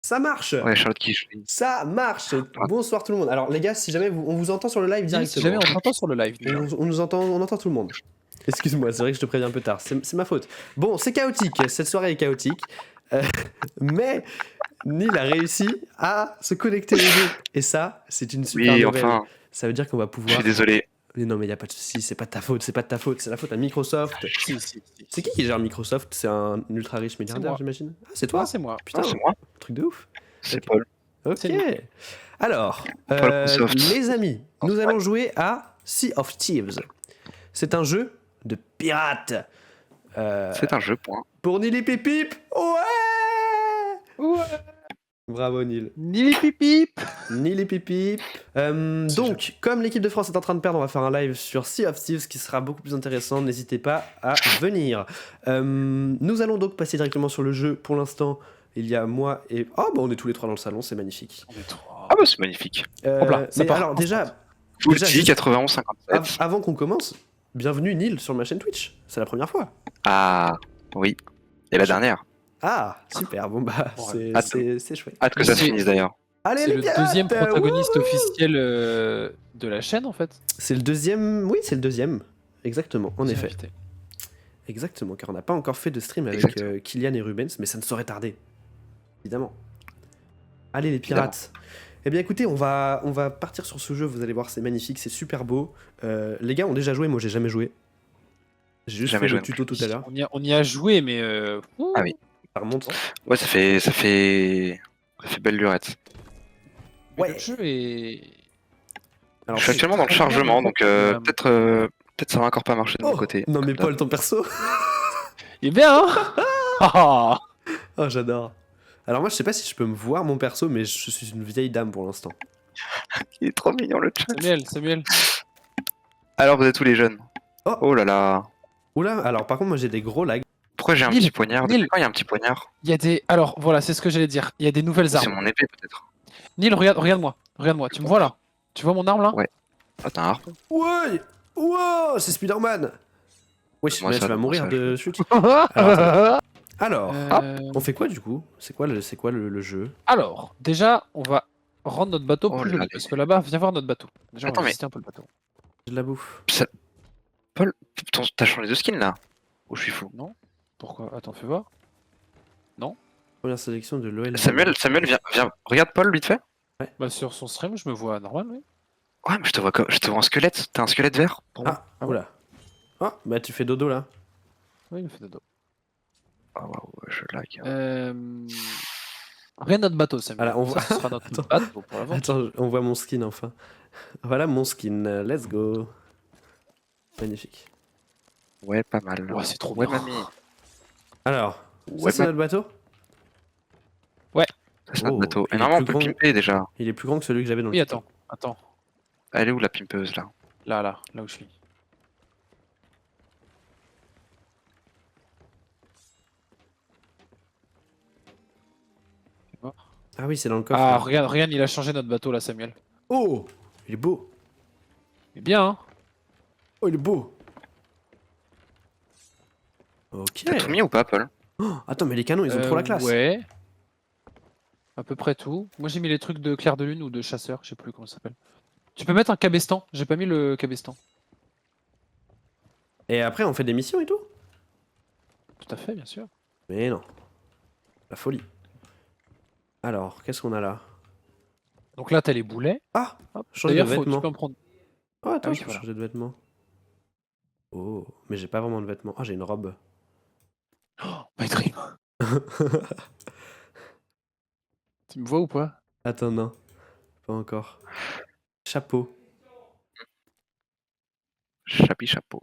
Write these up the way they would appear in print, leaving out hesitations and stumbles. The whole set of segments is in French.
Ça marche. Ouais, Charlotte Quiche. Ça marche. Bonsoir tout le monde. Alors les gars, si jamais on vous entend sur le live directement. Si jamais on t'entend sur le live. On nous entend, on entend tout le monde. Excuse-moi, c'est vrai que je te préviens un peu tard. C'est ma faute. Bon, c'est chaotique. Cette soirée est chaotique. Mais Neil a réussi à se connecter au jeu. Et ça, c'est une super nouvelle. Enfin. Ça veut dire qu'on va pouvoir. Je suis désolé. Mais non, mais il n'y a pas de souci, c'est pas de ta faute, c'est pas de ta faute, c'est la faute à Microsoft. C'est qui gère Microsoft? C'est un ultra riche milliardaire, j'imagine. Ah, c'est toi? C'est moi. Putain, c'est moi. Truc de ouf. C'est Paul. Ok. Alors, Microsoft. les amis, nous allons jouer à Sea of Thieves. C'est un jeu de pirates. C'est un jeu, point. Pour Nili Pipip. Ouais. Bravo Neil. Nili Pipip. Nili Pipip. Donc, comme l'équipe de France est en train de perdre, on va faire un live sur Sea of Thieves qui sera beaucoup plus intéressant. N'hésitez pas à venir. Nous allons donc passer directement sur le jeu. Pour l'instant, il y a moi et... Oh, bah on est tous les trois dans le salon, c'est magnifique. Ah bah c'est magnifique. Alors déjà... Full T 91 57. Avant qu'on commence, bienvenue Neil sur ma chaîne Twitch. C'est la première fois. Ah, oui. Et la dernière. Ah, super. Bon bah, c'est chouette. Hâte que ça se finisse d'ailleurs. Allez, c'est les le pirates, deuxième protagoniste officiel de la chaîne en fait. C'est le deuxième, oui, c'est le deuxième. Exactement, en effet. Invité. Exactement, car on n'a pas encore fait de stream avec Kylian et Rubens, mais ça ne saurait tarder. Évidemment. Allez, les pirates. Eh bien, écoutez, on va partir sur ce jeu. Vous allez voir, c'est magnifique, c'est super beau. Les gars ont déjà joué, moi j'ai jamais joué. J'ai juste fait le tuto tout à l'heure. On y a joué, mais. Ah oui. Ça remonte. Ouais, ça fait belle lurette. Ouais. Le jeu est. Alors, je suis actuellement dans le chargement, donc peut-être ça va encore pas marcher de mon côté. Non mais Paul, ton perso. Il est bien, hein. Oh, j'adore. Alors moi, je sais pas si je peux me voir mon perso, mais je suis une vieille dame pour l'instant. Il est trop mignon le chat. Samuel. Alors, vous êtes tous les jeunes. Oh là là. Oula, alors par contre, moi j'ai des gros lags. Pourquoi j'ai un petit poignard? Depuis quand il y a un petit poignard? Il y a des... Alors, voilà, c'est ce que j'allais dire. Il y a des nouvelles armes. C'est mon épée, peut-être. Neil, regarde-moi. Regarde-moi. Tu me vois là? Tu vois mon arme là? Ouais. Ah, t'as un harpon. Ouais. Wow, c'est Spider-Man. Oui, mais tu vas mourir de chute. Alors, on fait quoi du coup? C'est quoi le jeu? Alors, déjà, on va rendre notre bateau plus joli. Parce que là-bas, viens voir notre bateau. Déjà, on va visiter un peu le bateau. J'ai de la bouffe. Paul, t'as changé de skin là? Oh, je suis fou. Non? Pourquoi? Attends, fais voir. Non? Première sélection de l'OL. Samuel, viens. Regarde Paul, vite fait. Ouais. Bah, sur son stream, je me vois normal, oui. Ouais, mais je te vois un squelette. T'as un squelette vert pour moi. Ah, oula. Ah, bah tu fais dodo là. Oui, il me fait dodo. Ah, waouh, je lag. Rien notre bateau, Samuel. Alors, on voit... Ça sera notre bateau pour la vente. Attends, on voit mon skin enfin. Voilà mon skin, let's go. Magnifique. Ouais, pas mal. Ouais, c'est trop bien. bien. Mamie. Alors, ça c'est notre bateau? Ouais. Ça c'est notre bateau. Et normalement, on peut pimper déjà. Il est plus grand que celui que j'avais dans le Oui, attends. Elle est où la pimpeuse là? Là où je suis. Ah oui, c'est dans le coffre. Ah, regarde, il a changé notre bateau là, Samuel. Oh, il est beau. Il est bien, hein? Oh, il est beau. Ok. T'as tout mis ou pas, Paul? Oh, attends, mais les canons, ils ont trop la classe. Ouais. À peu près tout. Moi, j'ai mis les trucs de clair de lune ou de chasseur, je sais plus comment ça s'appelle. Tu peux mettre un cabestan. J'ai pas mis le cabestan. Et après, on fait des missions et tout? Tout à fait, bien sûr. Mais non. La folie. Alors, qu'est-ce qu'on a là? Donc là, t'as les boulets. Ah, Hop. changer de vêtements. Tu peux en prendre. Oh, attends, Ah oui, je peux voilà. changer de vêtements. Oh, mais j'ai pas vraiment de vêtements. Ah, j'ai une robe. Oh, my dream. Tu me vois ou pas? Attends, non. Pas encore. Chapeau. Chapeau.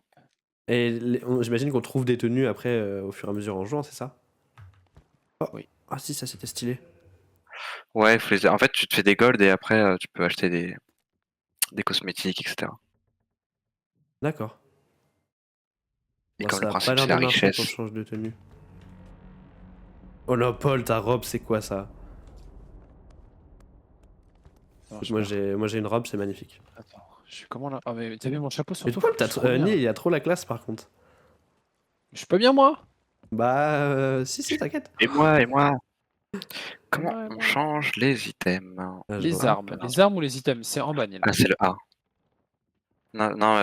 Et j'imagine qu'on trouve des tenues après au fur et à mesure en jouant, c'est ça? Oh. Oui. Ah si, ça c'était stylé. Ouais, en fait, tu te fais des golds et après, tu peux acheter des cosmétiques, etc. D'accord. Et Bon, comme ça le a pas principe, l'air c'est la de marcher richesse. quand on change de tenue. Oh non, Paul, ta robe, c'est quoi ça? Moi j'ai une robe, c'est magnifique. Attends, je suis comment là? Ah, mais t'as mis mon chapeau sur Mais le Paul, Neil, il a trop la classe par contre. Je suis pas bien, moi? Bah, si, t'inquiète. Et moi. Comment Ouais, on ouais. change les items? Ah, je Les vois. armes. Les armes ou les items, c'est en bagnole. Ah, c'est le A. Non, non,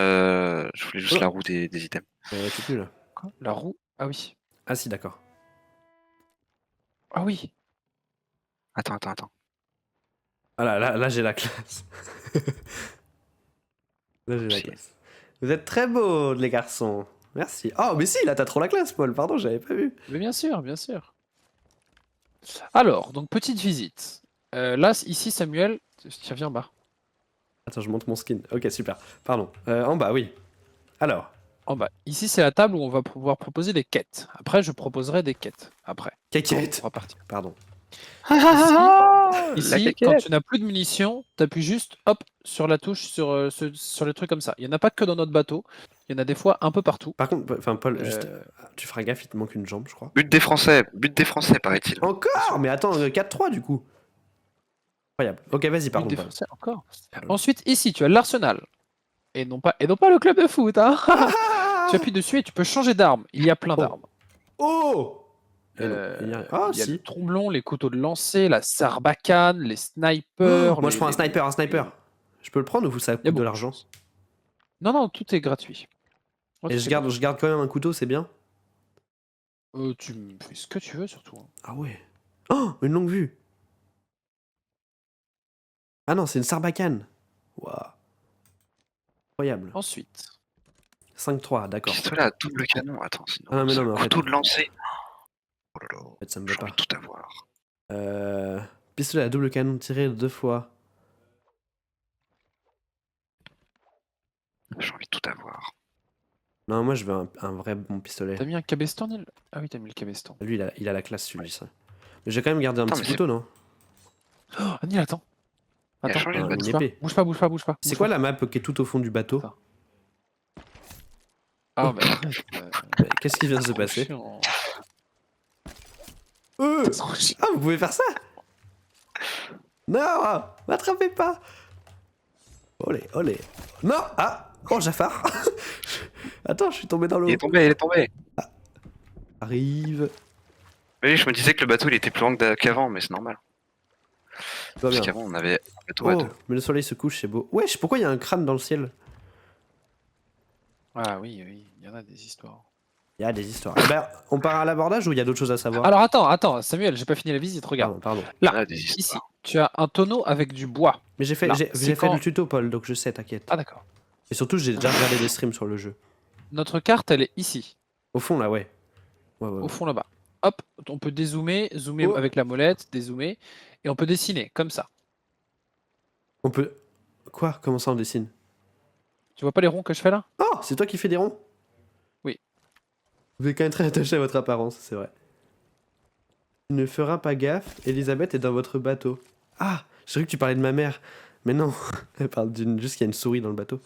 je voulais juste Oh. la roue des items. Toute nulle. Quoi? La roue? Ah oui. Ah si, d'accord. Ah oui. Attends. Ah là j'ai la classe. Là j'ai la Si. classe. Vous êtes très beaux, les garçons. Merci. Oh, mais si, là t'as trop la classe, Paul. Pardon, j'avais pas vu. Mais bien sûr, bien sûr. Alors, donc petite visite. Là, ici, Samuel, tiens, viens en bas. Attends, je monte mon skin. Ok, super. Pardon. En bas, oui. Alors, En bas. Ici, c'est la table où on va pouvoir proposer des quêtes. Après, je proposerai des quêtes. Après. caquette. On va partir. Pardon. La Ici, quand caquette. tu n'as plus de munitions, tu appuies juste hop sur la touche sur les trucs comme ça. Il n'y en a pas que dans notre bateau. Il y en a des fois un peu partout. Par contre, enfin, Paul, juste, Euh, tu feras gaffe, il te manque une jambe, je crois. But des Français, paraît-il. Encore? Mais attends, 4-3 du coup. Incroyable. Ok, vas-y, but pardon, Paul. défoncé encore. Oh là là. Ensuite, ici, tu as l'arsenal. Et non pas le club de foot. Hein. Ah Tu appuies dessus et tu peux changer d'arme. Il y a plein Oh. d'armes. Oh Eh non, il y a... Ah, Il y a le si. tromblon, les couteaux de lancer, la sarbacane, les Oh, snipers. moi, je prends un sniper. Je peux le prendre ou ça Il y a coûte de beaucoup de l'argent? choses. Non, tout est gratuit. Oh, Et tout je est garde, gratuit. je garde quand même un couteau, c'est bien? Tu fais ce que tu veux surtout. Hein. Ah ouais. Oh, une longue vue. Ah non, c'est une sarbacane. Waouh. Incroyable. Ensuite, 5-3, d'accord. Pistolet à double canon. Attends, sinon. Ah non, mais non, mais en fait, Couteau de lancer. Oh là là. en fait ça me va J'ai envie pas. de tout avoir. Pistolet à double canon tiré 2 fois. J'ai envie de tout avoir. Non, moi je veux un vrai bon pistolet. t'as mis un cabestan, Neil? Ah oui, t'as mis le cabestan. Lui, il a la classe, celui ça. Mais j'ai quand même gardé un Attends, petit mais c'est- couteau, non? Oh, Neil, attends. Il a Attends, changé le Une bateau. bouge pas. épée. Bouge pas, bouge pas, bouge pas. C'est bouge quoi pas. la map qui est tout au fond du bateau? Attends. Ah, mais arrête. Mais qu'est-ce qui vient de se trop passer? chiant. Euh Trop chiant. Ah, vous pouvez faire ça? Non, m'attrapez pas. Olé, olé. Non, ah, oh, Jafar. Attends, je suis tombé dans l'eau. Il est tombé. Arrive. Oui, je me disais que le bateau il était plus grand qu'avant, mais c'est normal. Tout va Parce bien. qu'avant on avait un bateau à Oh, deux. mais le soleil se couche, c'est beau. Wesh, pourquoi il y a un crâne dans le ciel? Ah oui, il y en a des histoires. Il y a des histoires. Eh ben, on part à l'abordage ou il y a d'autres choses à savoir? Alors attends, Samuel, j'ai pas fini la visite, regarde. Pardon. Là, Ah, des ici, histoires. tu as un tonneau avec du bois. Mais j'ai fait, Là, j'ai c'est fait quand- le tuto, Paul, donc je sais, t'inquiète. Ah d'accord. Et surtout, j'ai déjà regardé des streams sur le jeu. Notre carte, elle est ici, Au fond, là, ouais. Ouais. au fond là-bas. Hop, on peut dézoomer, zoomer Oh. avec la molette, dézoomer, et on peut dessiner, comme ça. On peut... Quoi? Comment ça, on dessine? Tu vois pas les ronds que je fais là? Oh, c'est toi qui fais des ronds? Oui. Vous êtes quand même très attaché à votre apparence, c'est vrai. Tu ne feras pas gaffe, Elisabeth est dans votre bateau. Ah, j'ai cru que tu parlais de ma mère. Mais non, elle parle juste qu'il y a une souris dans le bateau.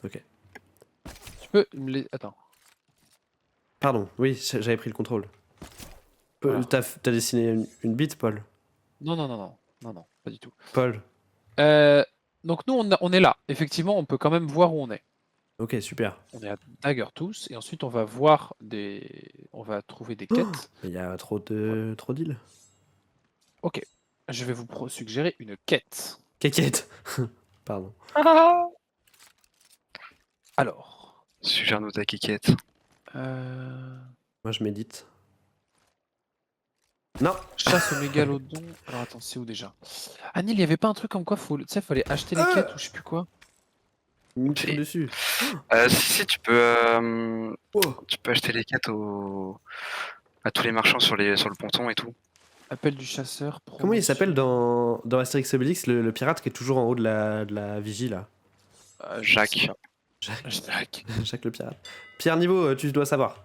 Ok. Tu peux me les... Attends. Pardon, oui, j'avais pris le contrôle. Voilà. T'as dessiné une bite, Paul? Non, pas du tout. Paul. Donc nous, on est là. Effectivement, on peut quand même voir où on est. Ok, super. On est à Dagger tous, et ensuite on va voir des... On va trouver des quêtes. Il y a trop d'îles. Ok. Je vais vous suggérer une quête. Caquette. Pardon. Alors. Suggère-nous ta quiquette. Moi, je médite. Non. Chasse au mégalodon. Alors attends, c'est où déjà? Ah Neil, il y avait pas un truc comme quoi fallait acheter les quêtes ou je sais plus quoi? Il me tire Si. dessus. Si, tu peux Oh. acheter les quêtes à tous les marchands sur le ponton et tout. Appel du chasseur. Comment il promotion. s'appelle dans Astérix et Obélix, le pirate qui est toujours en haut de la vigie, là? Je Jacques. sais pas. Jacques. Jacques. Jacques le pirate. Pierre Niveau, tu dois savoir.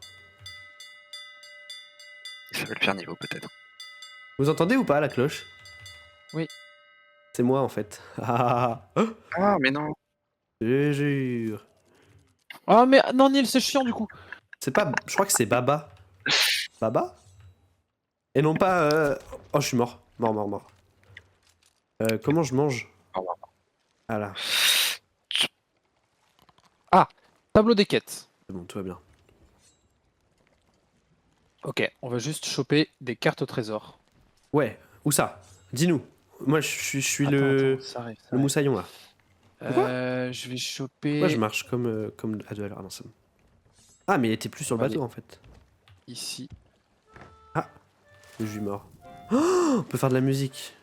Il s'appelle Pierre Niveau peut-être. Vous entendez ou pas la cloche? Oui. C'est moi en fait. Ah, Ah mais non. je jure. Ah mais non Neil, c'est chiant du coup. C'est pas. Je crois que c'est Baba. Baba? Et non pas. Oh, je suis mort. Mort. Comment je mange? Au revoir. Ah là. Tableau des quêtes. C'est bon, tout va bien. Ok, on va juste choper des cartes au trésor. Ouais, où ça? Dis-nous. Moi, je suis Attends, ça arrive. le moussaillon là. Je vais choper. Pourquoi je marche comme à 2 à l'heure? Ah, non, ah, mais il était plus sur On le va bateau aller. en fait. Ici. Ah, le jus mort. Oh, on peut faire de la musique.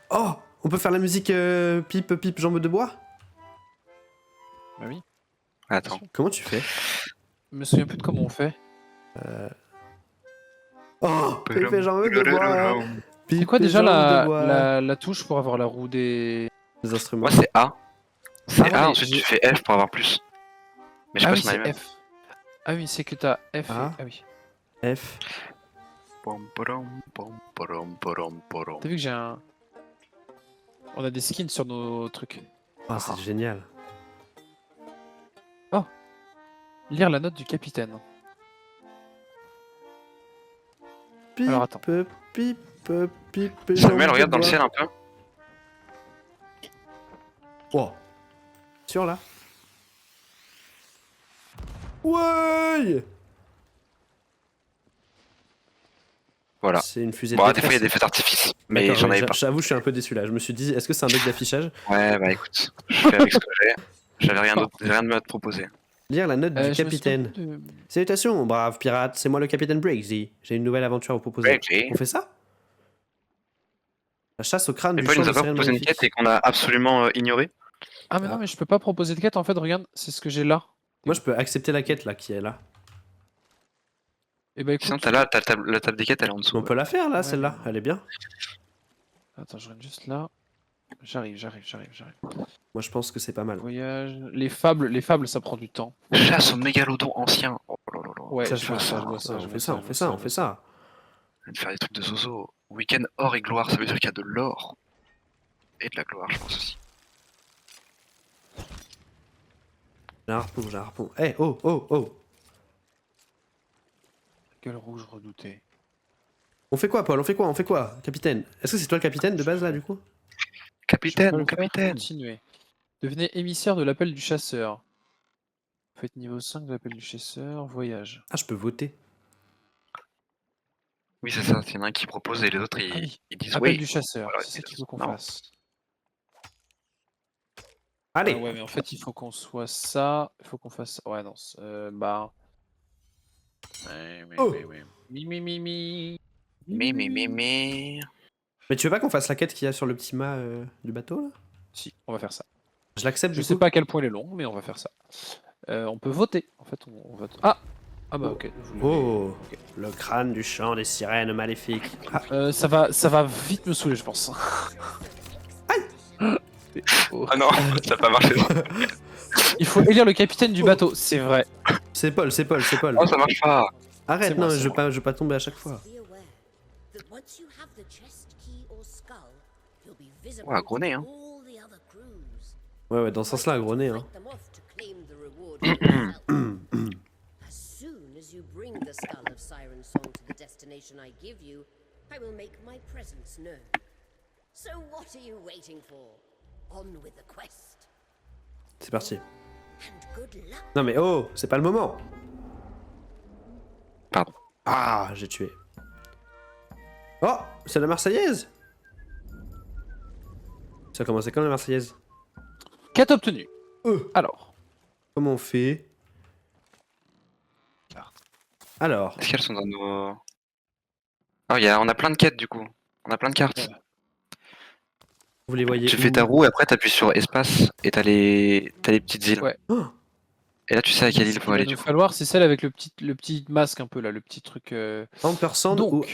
Oh, on peut faire la musique pipe, pipe, jambe de bois? Bah oui. Attends. Comment tu fais? Je me souviens plus de comment on fait. Oh, il fait jambe de bois. C'est quoi Pipe et déjà jambe de bois. la touche pour avoir la roue des. Les instruments. Moi, c'est A. C'est Ah, A, mais ensuite tu j'ai- fais F pour avoir plus. Mais je sais Ah pas oui, si on a les c'est mêmes. F. Ah oui, c'est que t'as F. Ah. Ah oui. F. T'as vu que j'ai un. On a des skins sur nos trucs. Ah, c'est génial. Lire la note du capitaine. Pipe, Alors, attends. pipe, pipe et Samuel, jambe regarde de dans le bois. ciel un peu. Oh. Sur là. Ouais. Voilà. C'est une fusée Bon, de des fois il y a détresse. des feux d'artifice. Mais D'accord, j'en ouais, avais pas. j'avoue, je suis un peu déçu là. Je me suis dit, est-ce que c'est un bug d'affichage? Ouais, bah écoute, je fais avec ce que j'ai. J'avais rien d'autre, rien de me proposer. Lire la note du Je me souviens capitaine. plus de- Salutations, brave pirate, c'est moi le capitaine Breaksy. J'ai une nouvelle aventure à vous proposer. Breaksy. On fait ça? La chasse au crâne Mais du Paul champ nous des a pas sirènes proposé une maléfiques. quête et qu'on a absolument ignoré. Ah, mais Ah. non, mais je peux pas proposer de quête en fait. Regarde, c'est ce que j'ai là. Moi, je peux accepter la quête là qui est là. Et bah écoute. Sinon, t'as là, la table des quêtes, elle est en dessous. On peut la faire là, Ouais, celle-là. mais- Elle est bien. Attends, je regarde juste là. J'arrive. Moi, je pense que c'est pas mal. Voyage. Les fables, ça prend du temps. Chasse au mégalodon ancien. Oh là là là. Ouais, Ça, je je vois fais ça, ça, je vois ça, on je fait vois ça, ça, on je fait vois ça, ça, on je fait vois ça. ça. On va faire des trucs de zozo. Week-end or et gloire, ça veut dire qu'il y a de l'or. Et de la gloire, je pense aussi. J'ai un harpon, j'ai un harpon. Eh, oh, oh, oh. Quel rouge redouté. On fait quoi, Paul? On fait quoi? On fait quoi, capitaine? Est-ce que c'est toi le capitaine de base là, du coup? Je peux Capitaine, pas mon le faire. capitaine. Continuez. Devenez émissaire de l'appel du chasseur. Faites niveau 5 de l'appel du chasseur. Voyage. Ah, je peux voter. Oui, c'est ça. Il y en a un qui propose et les autres Ah oui. ils disent Appel oui. du chasseur. Voilà, C'est ça qu'il faut qu'on non. fasse. Allez. Ah ouais, mais en fait, il faut qu'on soit ça. Il faut qu'on fasse ça. Ouais, non. Bah. Oh. Mi. Mais. Mais tu veux pas qu'on fasse la quête qu'il y a sur le petit mât du bateau là? Si, on va faire ça. Je l'accepte Je du sais coup. pas à quel point il est long, mais on va faire ça. On peut voter. En fait, on vote. Ah bah ok. vous l'avez. Oh, Ok. le crâne du chant des sirènes maléfiques. Ah, Ça va vite me saouler, je pense. Oh. Ah non, ça n'a pas marché. Il faut élire le capitaine du bateau, c'est vrai. c'est Paul, c'est Paul, c'est Paul. Oh, ça marche pas. Arrête, c'est moi, non, c'est je veux moi. pas, je veux pas tomber à chaque fois. Ouais, gros nez, hein. Ouais, ouais, dans ce sens-là, gros nez, hein. As soon as you bring the skull of Siren Song to the destination I give you, I will make my presence known. So what are you waiting for? On with the quest. C'est parti. And good luck. Non mais oh, c'est pas le moment. Pardon. Ah, j'ai tué. Oh, c'est la Marseillaise. Ça a commencé comme la Marseillaise. Quête obtenue. Alors. Comment on fait? Alors, Est-ce qu'elles sont dans nos. Oh, on a plein de quêtes du coup. On a plein de cartes. vous les voyez Tu où? fais ta roue et après t'appuies sur espace et t'as les petites îles. Ouais. Oh, Et là tu sais à quelle île Ce faut qu'il va aller nous du coup. falloir, c'est celle avec le petit masque un peu là, le petit truc. Ampersand Donc. ou...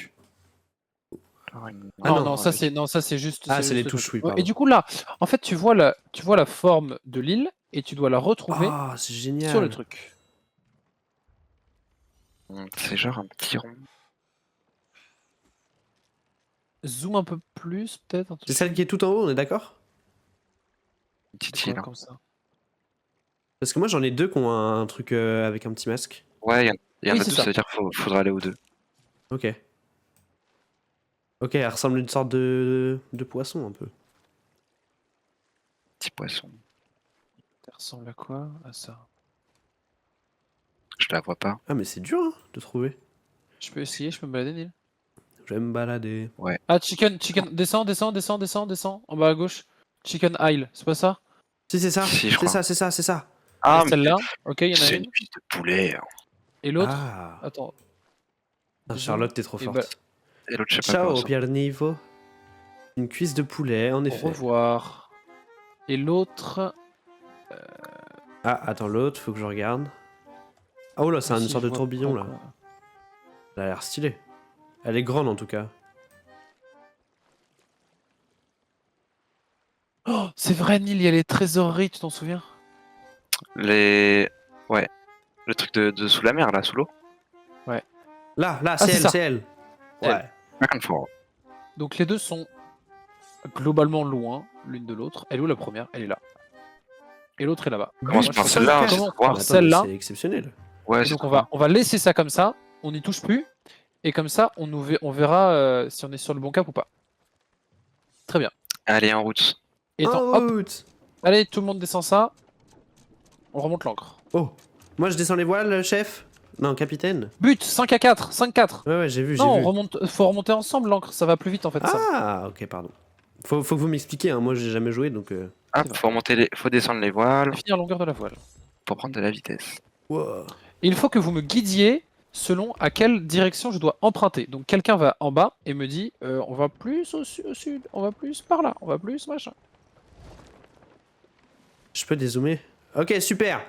Ah Non, ça c'est juste. Ah, c'est les juste le touches, truc. oui, pardon. Et du coup là, en fait, tu vois la forme de l'île et tu dois la retrouver Ah, c'est génial. sur le truc. C'est genre un petit rond. Zoom un peu plus, peut-être. Un truc C'est celle qui est tout en haut, on est d'accord? Une petite quoi, île. Hein. comme ça. Parce que moi j'en ai deux qui ont un truc avec un petit masque. Ouais, il y en Oui, a c'est deux, ça. ça veut dire qu'il faudra aller aux deux. Ok. Ok, elle ressemble à une sorte de poisson un peu. Petit poisson. Ça ressemble à quoi? À ça. Je la vois pas. Ah mais c'est dur hein, de trouver. Je peux essayer, je peux me balader, Neil. Je vais me balader. Ah, chicken, descends, en bas à gauche. Chicken aisle, c'est pas ça? Si, c'est ça. Si, je C'est crois. ça, c'est ça, c'est ça. Ah, Et celle-là, ok, il y en a c'est une. une cuisse de poulet. Et l'autre, Ah. attends. Ah, Charlotte, t'es trop Et forte. bah, Et l'autre, je sais pas Ciao, quoi. ça. Pierre Niveau. Une cuisse de poulet, en Au effet. revoir. Et l'autre. Ah, attends, l'autre, faut que je regarde. Ah, oh là, c'est une si, sorte je de vois tourbillon pas là. quoi. Elle a l'air stylée. Elle est grande en tout cas. Oh, c'est vrai, Neil, il y a les trésoreries, tu t'en souviens? Les. Ouais. Le truc de sous la mer, là, sous l'eau. Là, Ah, c'est c'est elle, ça. c'est elle. C'est Ouais. Back and forth. Donc les deux sont globalement loin l'une de l'autre. Elle est où la première? Elle est là. Et l'autre est là-bas. Commence Moi, par je celle-là, commence c'est par trois. Mais attends, celle-là. mais c'est exceptionnel. Ouais, Et c'est donc on trois. va laisser ça comme ça. On n'y touche plus. Et comme ça, on verra si on est sur le bon cap ou pas. Très bien. Allez, en route. Et attends, En hop. route. Allez, tout le monde descend ça. On remonte l'ancre. Oh. Moi je descends les voiles, chef. Non, capitaine. But 5 à 4, 5-4. Ouais, ouais, j'ai vu, j'ai Non, vu. faut remonter ensemble l'ancre, ça va plus vite en fait. Ça. Ah, ok, pardon. Faut que vous m'expliquiez, hein. Moi j'ai jamais joué donc. Ah, C'est faut descendre les voiles Et finir longueur de la voile. pour prendre de la vitesse. Wow. Et il faut que vous me guidiez selon à quelle direction je dois emprunter. Donc quelqu'un va en bas et me dit on va plus au sud, on va plus par là, on va plus machin. Je peux dézoomer. Ok, super.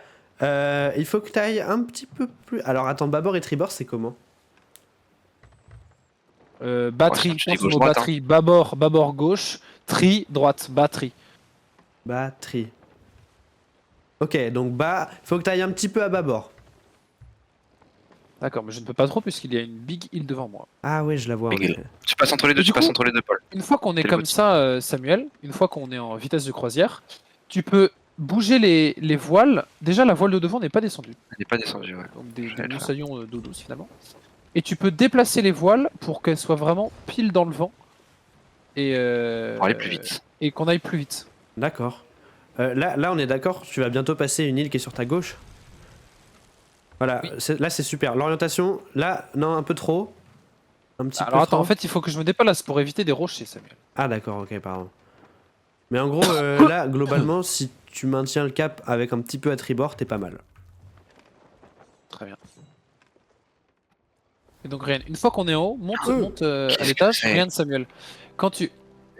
Il faut que tu ailles un petit peu plus. Alors attends, bâbord et tribord, c'est comment? Batterie, Ouais, tu dis pense au mot gauche-droite, batterie, bâbord gauche, tri droite, batterie. Batterie. Ok, donc bas, faut que tu ailles un petit peu à bâbord. D'accord, mais je ne peux pas trop puisqu'il y a une big hill devant moi. Ah ouais, je la vois. en Miguel. effet. Tu passes entre les deux, Et du tu passes coup- entre les deux, Paul. Une fois qu'on est Quel comme motif. ça, Samuel, une fois qu'on est en vitesse de croisière, tu peux bouger les voiles. Déjà, la voile de devant n'est pas descendue. Elle n'est pas descendue, ouais. Donc Je vais des le faire. moussaillons d'eau douce finalement. Et tu peux déplacer les voiles pour qu'elles soient vraiment pile dans le vent. Et, Pour aller plus vite. Et qu'on aille plus vite. D'accord. Là, on est d'accord, tu vas bientôt passer une île qui est sur ta gauche. Voilà, Oui. là c'est super. L'orientation, là, non, un peu trop. Un petit peu Alors attends, trop. en fait, il faut que je me déplace pour éviter des rochers, Samuel. Ah d'accord, ok, pardon. Mais en gros, là, globalement, si tu maintiens le cap avec un petit peu à tribord, t'es pas mal. Très bien. Et donc, Ryan, une fois qu'on est en haut, monte à Qu'est-ce que l'étage. c'est Ryan, Samuel. Quand tu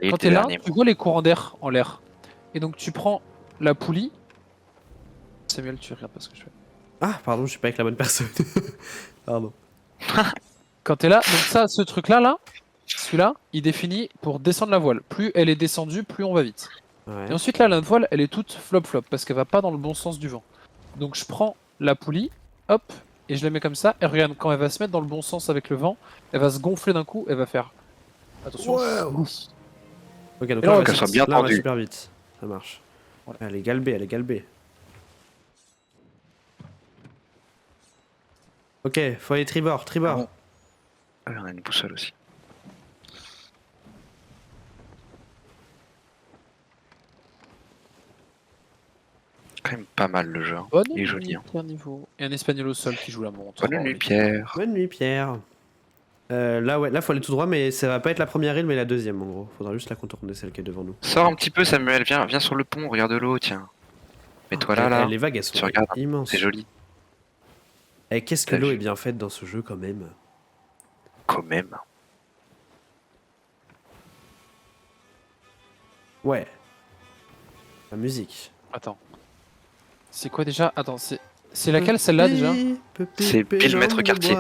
Et es là, tu vois les courants d'air en l'air. Et donc, tu prends la poulie. Samuel, tu regardes pas ce que je fais. Ah, pardon, je suis pas avec la bonne personne. Pardon. Quand t'es là, donc ça, ce truc-là, là, celui-là, il définit pour descendre la voile. Plus elle est descendue, plus on va vite. Ouais. Et ensuite, là, la voile, elle est toute flop-flop parce qu'elle va pas dans le bon sens du vent. Donc, je prends la poulie, hop, et je la mets comme ça. Et regarde, quand elle va se mettre dans le bon sens avec le vent, elle va se gonfler d'un coup, elle va faire. Attention. Wow. Ok, donc Et là, là, on on va qu'elle super- soit bien là, on va tendue. super vite. Ça marche. Voilà. Elle est galbée, elle est galbée. Ok, faut aller tribord, tribord. bon. Ah, on a une boussole aussi. Quand même pas mal le jeu. Hein. Bonne Il est joli. Hein. nuit, niveau. Et un espagnol au sol qui joue la montre. Bonne Oh, nuit, les- Pierre. Bonne nuit, Pierre. Là, ouais, là, faut aller tout droit, mais ça va pas être la première île, mais la deuxième, en gros. Faudra juste la contourner, celle qui est devant nous. Sors un petit peu, Samuel. Viens sur le pont, regarde l'eau, tiens. Mets-toi là, Eh, là. Les vagues, elles sont Tu regardes, immenses. C'est joli. Et qu'est-ce que T'as l'eau vu est bien faite dans ce jeu, quand même. Quand même. Ouais. La musique. Attends. C'est quoi déjà? Attends, c'est laquelle celle-là déjà? C'est Bill Maître Cartier.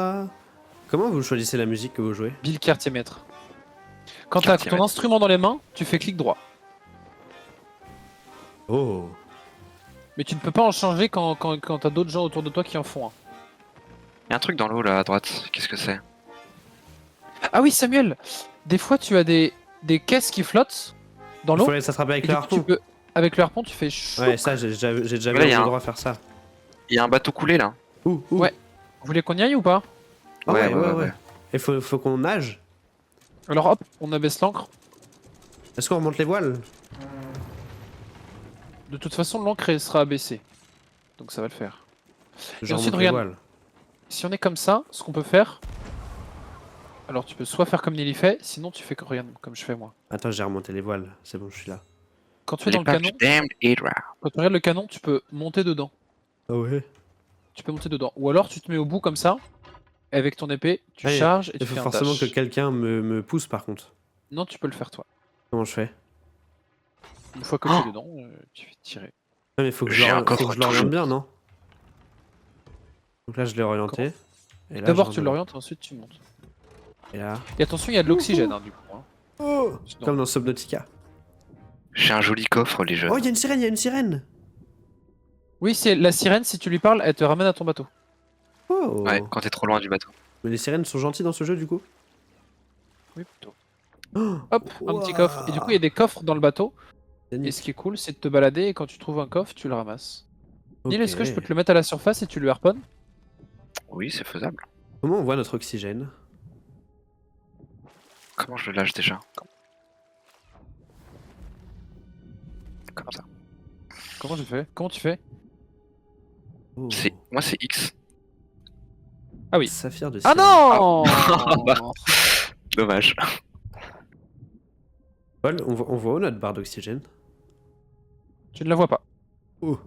Comment vous choisissez la musique que vous jouez? Bill Quartier Maître. Quand t'as Quartier ton maître. instrument dans les mains, tu fais clic droit. Oh. Mais tu ne peux pas en changer quand t'as d'autres gens autour de toi qui en font un. Il y a un truc dans l'eau là à droite. Qu'est-ce que c'est? Ah oui, Samuel! Des fois, tu as des caisses qui flottent dans Il l'eau. faut aller s'attraper et avec du le coup, harpon. tu peux, avec le harpon, tu fais chou. Ouais, ça, j'ai déjà vu Là, il y a un un- endroit faire ça. Il y a un bateau coulé là. Ouh. Ouais. Vous voulez qu'on y aille ou pas? Ah Ouais, ouais. Et faut qu'on nage. Alors hop, on abaisse l'ancre. Est-ce qu'on remonte les voiles? De toute façon, l'ancre sera abaissée. Donc ça va le faire. Je ensuite, remonte les regarde. voiles. Si on est comme ça, ce qu'on peut faire, Alors tu peux soit faire comme Nelly fait, sinon tu fais regarde, comme je fais moi. Attends, j'ai remonté les voiles. C'est bon, je suis là. Quand tu es dans le canon, Damned Hydra. quand tu regardes le canon, tu peux monter dedans. Ah ouais. Tu peux monter dedans. Ou alors tu te mets au bout comme ça, et avec ton épée, tu Ouais, charges et Il tu faut fais un forcément dash. que quelqu'un me pousse par contre. Non, tu peux le faire toi. Comment je fais? Une fois que tu es dedans, tu fais tirer. Ah, mais faut que J'ai un faut coffre que je l'oriente toujours. bien, non? Donc là, je l'ai orienté. Et là, D'abord je tu rentre l'orientes, ensuite tu montes. dedans. Et là. Et attention, il y a de l'oxygène hein, du coup. Hein. Oh, Sinon- comme dans Subnautica. J'ai un joli coffre, les jeunes. Oh, il y a une sirène, il y a une sirène! Oui, c'est la sirène, si tu lui parles, elle te ramène à ton bateau. Oh! Ouais, quand t'es trop loin du bateau. Mais les sirènes sont gentilles dans ce jeu du coup? Oui, plutôt. Oh, Hop, un petit coffre. Et du coup, il y a des coffres dans le bateau. Et ce qui est cool, c'est de te balader et quand tu trouves un coffre, tu le ramasses. Neil, est-ce que je peux te le mettre à la surface et tu le harponnes? Oui, c'est faisable. Comment on voit notre oxygène? Comment je le lâche déjà? Comme ça. Comment tu fais? Comment tu fais? Oh. Moi, c'est X. Ah oui. Saphir de Ah sirène. non Dommage. Paul, on voit où notre barre d'oxygène? Tu ne la vois pas. Oh.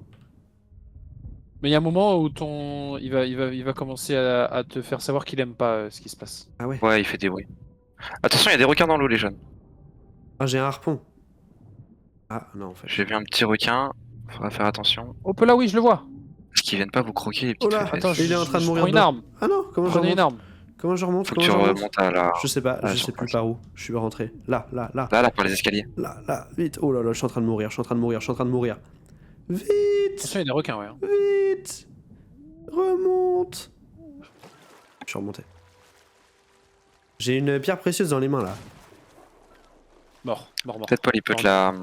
Mais il y a un moment où il va commencer à te faire savoir qu'il aime pas ce qui se passe. Ah ouais. Ouais, il fait des bruits. Attention, il y a des requins dans l'eau, les jeunes. Ah, j'ai un harpon. Ah non, en fait. J'ai vu un petit requin. Faudra faire attention. Hop là, oui, je le vois. Parce qu'ils viennent pas vous croquer, les petites Oh là, fesses. Attends, il est en train de je mourir prends une dedans. arme. Ah non, comment je Prenez une remonte? arme. Comment je remonte? Faut que Comment tu je remonte? remontes à la... Je sais pas, à la je sais plus surface. par où. Je suis rentré. Là, Là, par les escaliers. là, vite. Oh là là, je suis en train de mourir, je suis en train de mourir, je suis en train de mourir. Vite, Attention, il y a des requins, ouais. hein. vite. Remonte. Je suis remonté. J'ai une pierre précieuse dans les mains là. Mort. Peut-être Paul, il peut te la...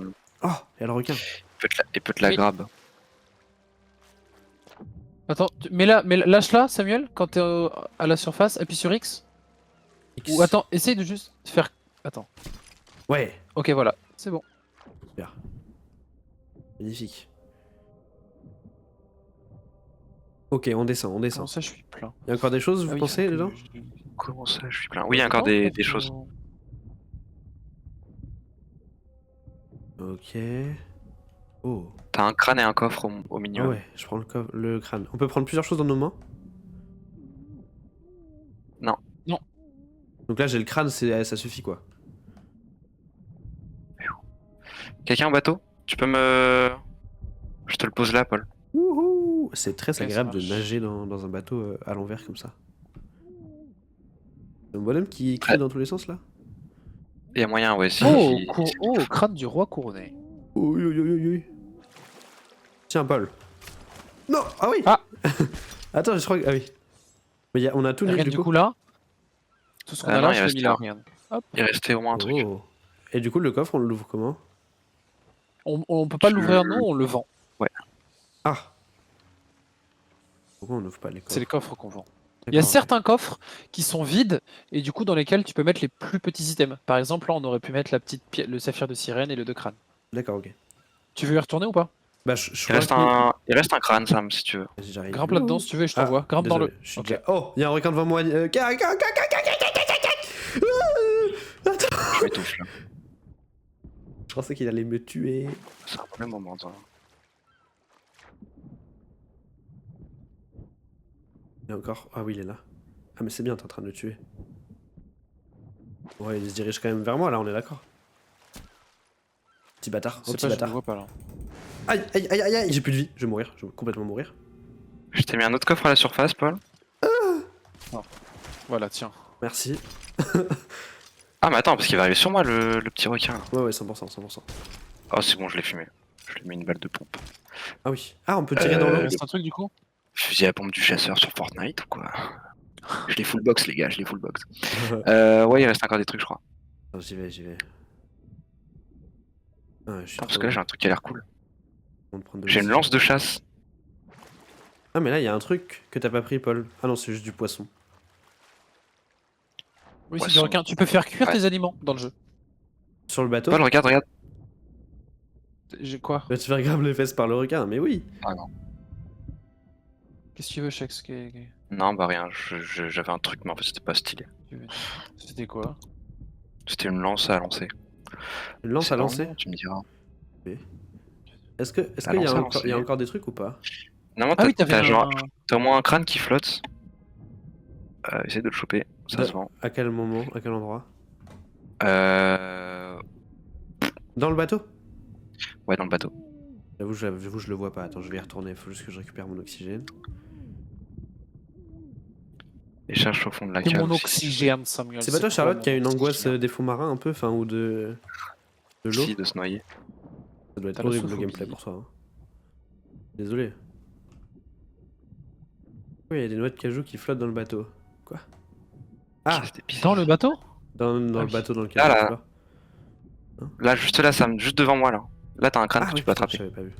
Oh, il y a le requin. Il peut te la Oui. grab. Attends, mais lâche-la, Samuel, quand t'es à la surface, appuie sur X. X. Ou attends, essaye de juste faire... Attends. Ouais, Ok, voilà, c'est bon. super. Magnifique. Ok, on descend, on Comment descend. ça, je suis plein? Il y a encore des choses, vous Ah oui, pensez, faut que dedans? Comment ça, je suis plein. Oui, il y a encore Attends, des choses. Ok. Oh. T'as un crâne et un coffre au Ah milieu. ouais, je prends le crâne. On peut prendre plusieurs choses dans nos mains? Non. Non. Donc là, j'ai le crâne, ça suffit quoi. Quelqu'un au bateau? Tu peux me... Je te le pose là, Paul. Wouhou! C'est très Ok, ça agréable de marche. nager dans un bateau à l'envers comme ça. C'est un bonhomme qui crie dans tous les sens là? Il y a moyen, ouais. Si, Oh, crâne du roi couronné. Oui, oui, oui, oui. Tiens, Paul. Non! Ah oui! Ah. Attends, je crois que. Ah oui. Mais on a tout Regarde nu du du coup là. Tout ce qu'on Ah a non, là, il je l'ai reste mis là. là, regarde. Hop. Il restait au moins un truc. Oh. Et du coup, le coffre, on l'ouvre comment? On peut pas l'ouvrir nous, on le vend. Ah! Pourquoi on n'ouvre pas les coffres? C'est les coffres qu'on vend. Il y a D'accord, certains coffres qui sont vides et du coup dans lesquels tu peux mettre les plus petits items. Par exemple, là on aurait pu mettre la petite le saphir de sirène et le de crâne. D'accord, ok. Tu veux y retourner ou pas? Bah, je Il reste, crois il reste un crâne, Sam, si tu veux. que. Vas-y, j'arrive. Grimpe là-dedans si tu veux et je t'envoie. Grimpe dans le. Désolé, je suis Ok. déjà- Oh, il y a un requin devant moi. Attends. Je m'étouffe là. Je pensais qu'il allait me tuer. C'est un problème moment. Ça. Il est encore. Ah oui, il est là. Ah, mais c'est bien, t'es en train de le tuer. Ouais, il se dirige quand même vers moi là, on est d'accord. Petit bâtard, C'est petit pas, je le bâtard. vois pas là. Aïe, aïe, aïe, aïe, aïe, j'ai plus de vie, je vais mourir, je vais complètement mourir. Je t'ai mis un autre coffre à la surface, Paul. Voilà, tiens. Merci. Ah, mais attends, parce qu'il va arriver sur moi, le petit requin. Là. Ouais, ouais, 100%, 100%. Oh, c'est bon, je l'ai fumé. Je lui ai mis une balle de pompe. Ah oui. Ah, on peut tirer dans Il l'eau. reste un truc du coup? Fusil à pompe du chasseur sur Fortnite ou quoi? Je l'ai full box, les gars, je l'ai full box. Ouais, il reste encore des trucs, je crois. Attends, j'y vais, j'y vais. Ah, je suis Attends, parce trop que là, j'ai un truc qui a l'air cool. loin de prendre de J'ai une l'oxygène. lance de chasse. Ah, mais là, il y a un truc que t'as pas pris, Paul. Ah non, c'est juste du poisson. Oui, c'est du Poisson. requin. Tu peux faire cuire Ouais. tes aliments dans le jeu. Sur le bateau? Paul, regarde, regarde. J'ai quoi? Tu vas te faire grave les fesses par le requin, mais oui. Ah non. Qu'est-ce que tu veux, Shex? Non, bah rien, j'avais un truc, mais en fait, c'était pas stylé. C'était quoi? C'était une lance à lancer. Une lance C'est à dans le lancer. nom, tu me diras. Est-ce que, La qu'il y lance a à encore, il y a lancer. encore des trucs ou pas? Non, Ah oui, t'avais t'as genre, un... t'as au moins un crâne qui flotte. Essaye de le choper, ça De- se vend. À quel moment? À quel endroit? Euh... Dans le bateau? Ouais, dans le bateau. J'avoue, je le vois pas. Attends, je vais y retourner. Faut juste que je récupère mon oxygène. Et cherche au fond de la C'est cale mon aussi. oxygène, Samuel. C'est pas toi, quoi, Charlotte, mon qui a une angoisse oxygène des fonds marins un peu, enfin, ou de l'eau? Si, de se noyer. Ça doit être T'as horrible le l'ossophobie. gameplay pour toi. Hein. Désolé. Oui, il y a des noix de cajou qui flottent dans le bateau. Quoi? Ah! C'était bizarre. Dans le bateau? Dans Ah le oui. bateau dans lequel Ah, tu là. flottes. Là, juste là, Sam, juste devant moi, là. Là, t'as un crâne Ah que oui, tu peux putain, attraper. j'avais pas vu.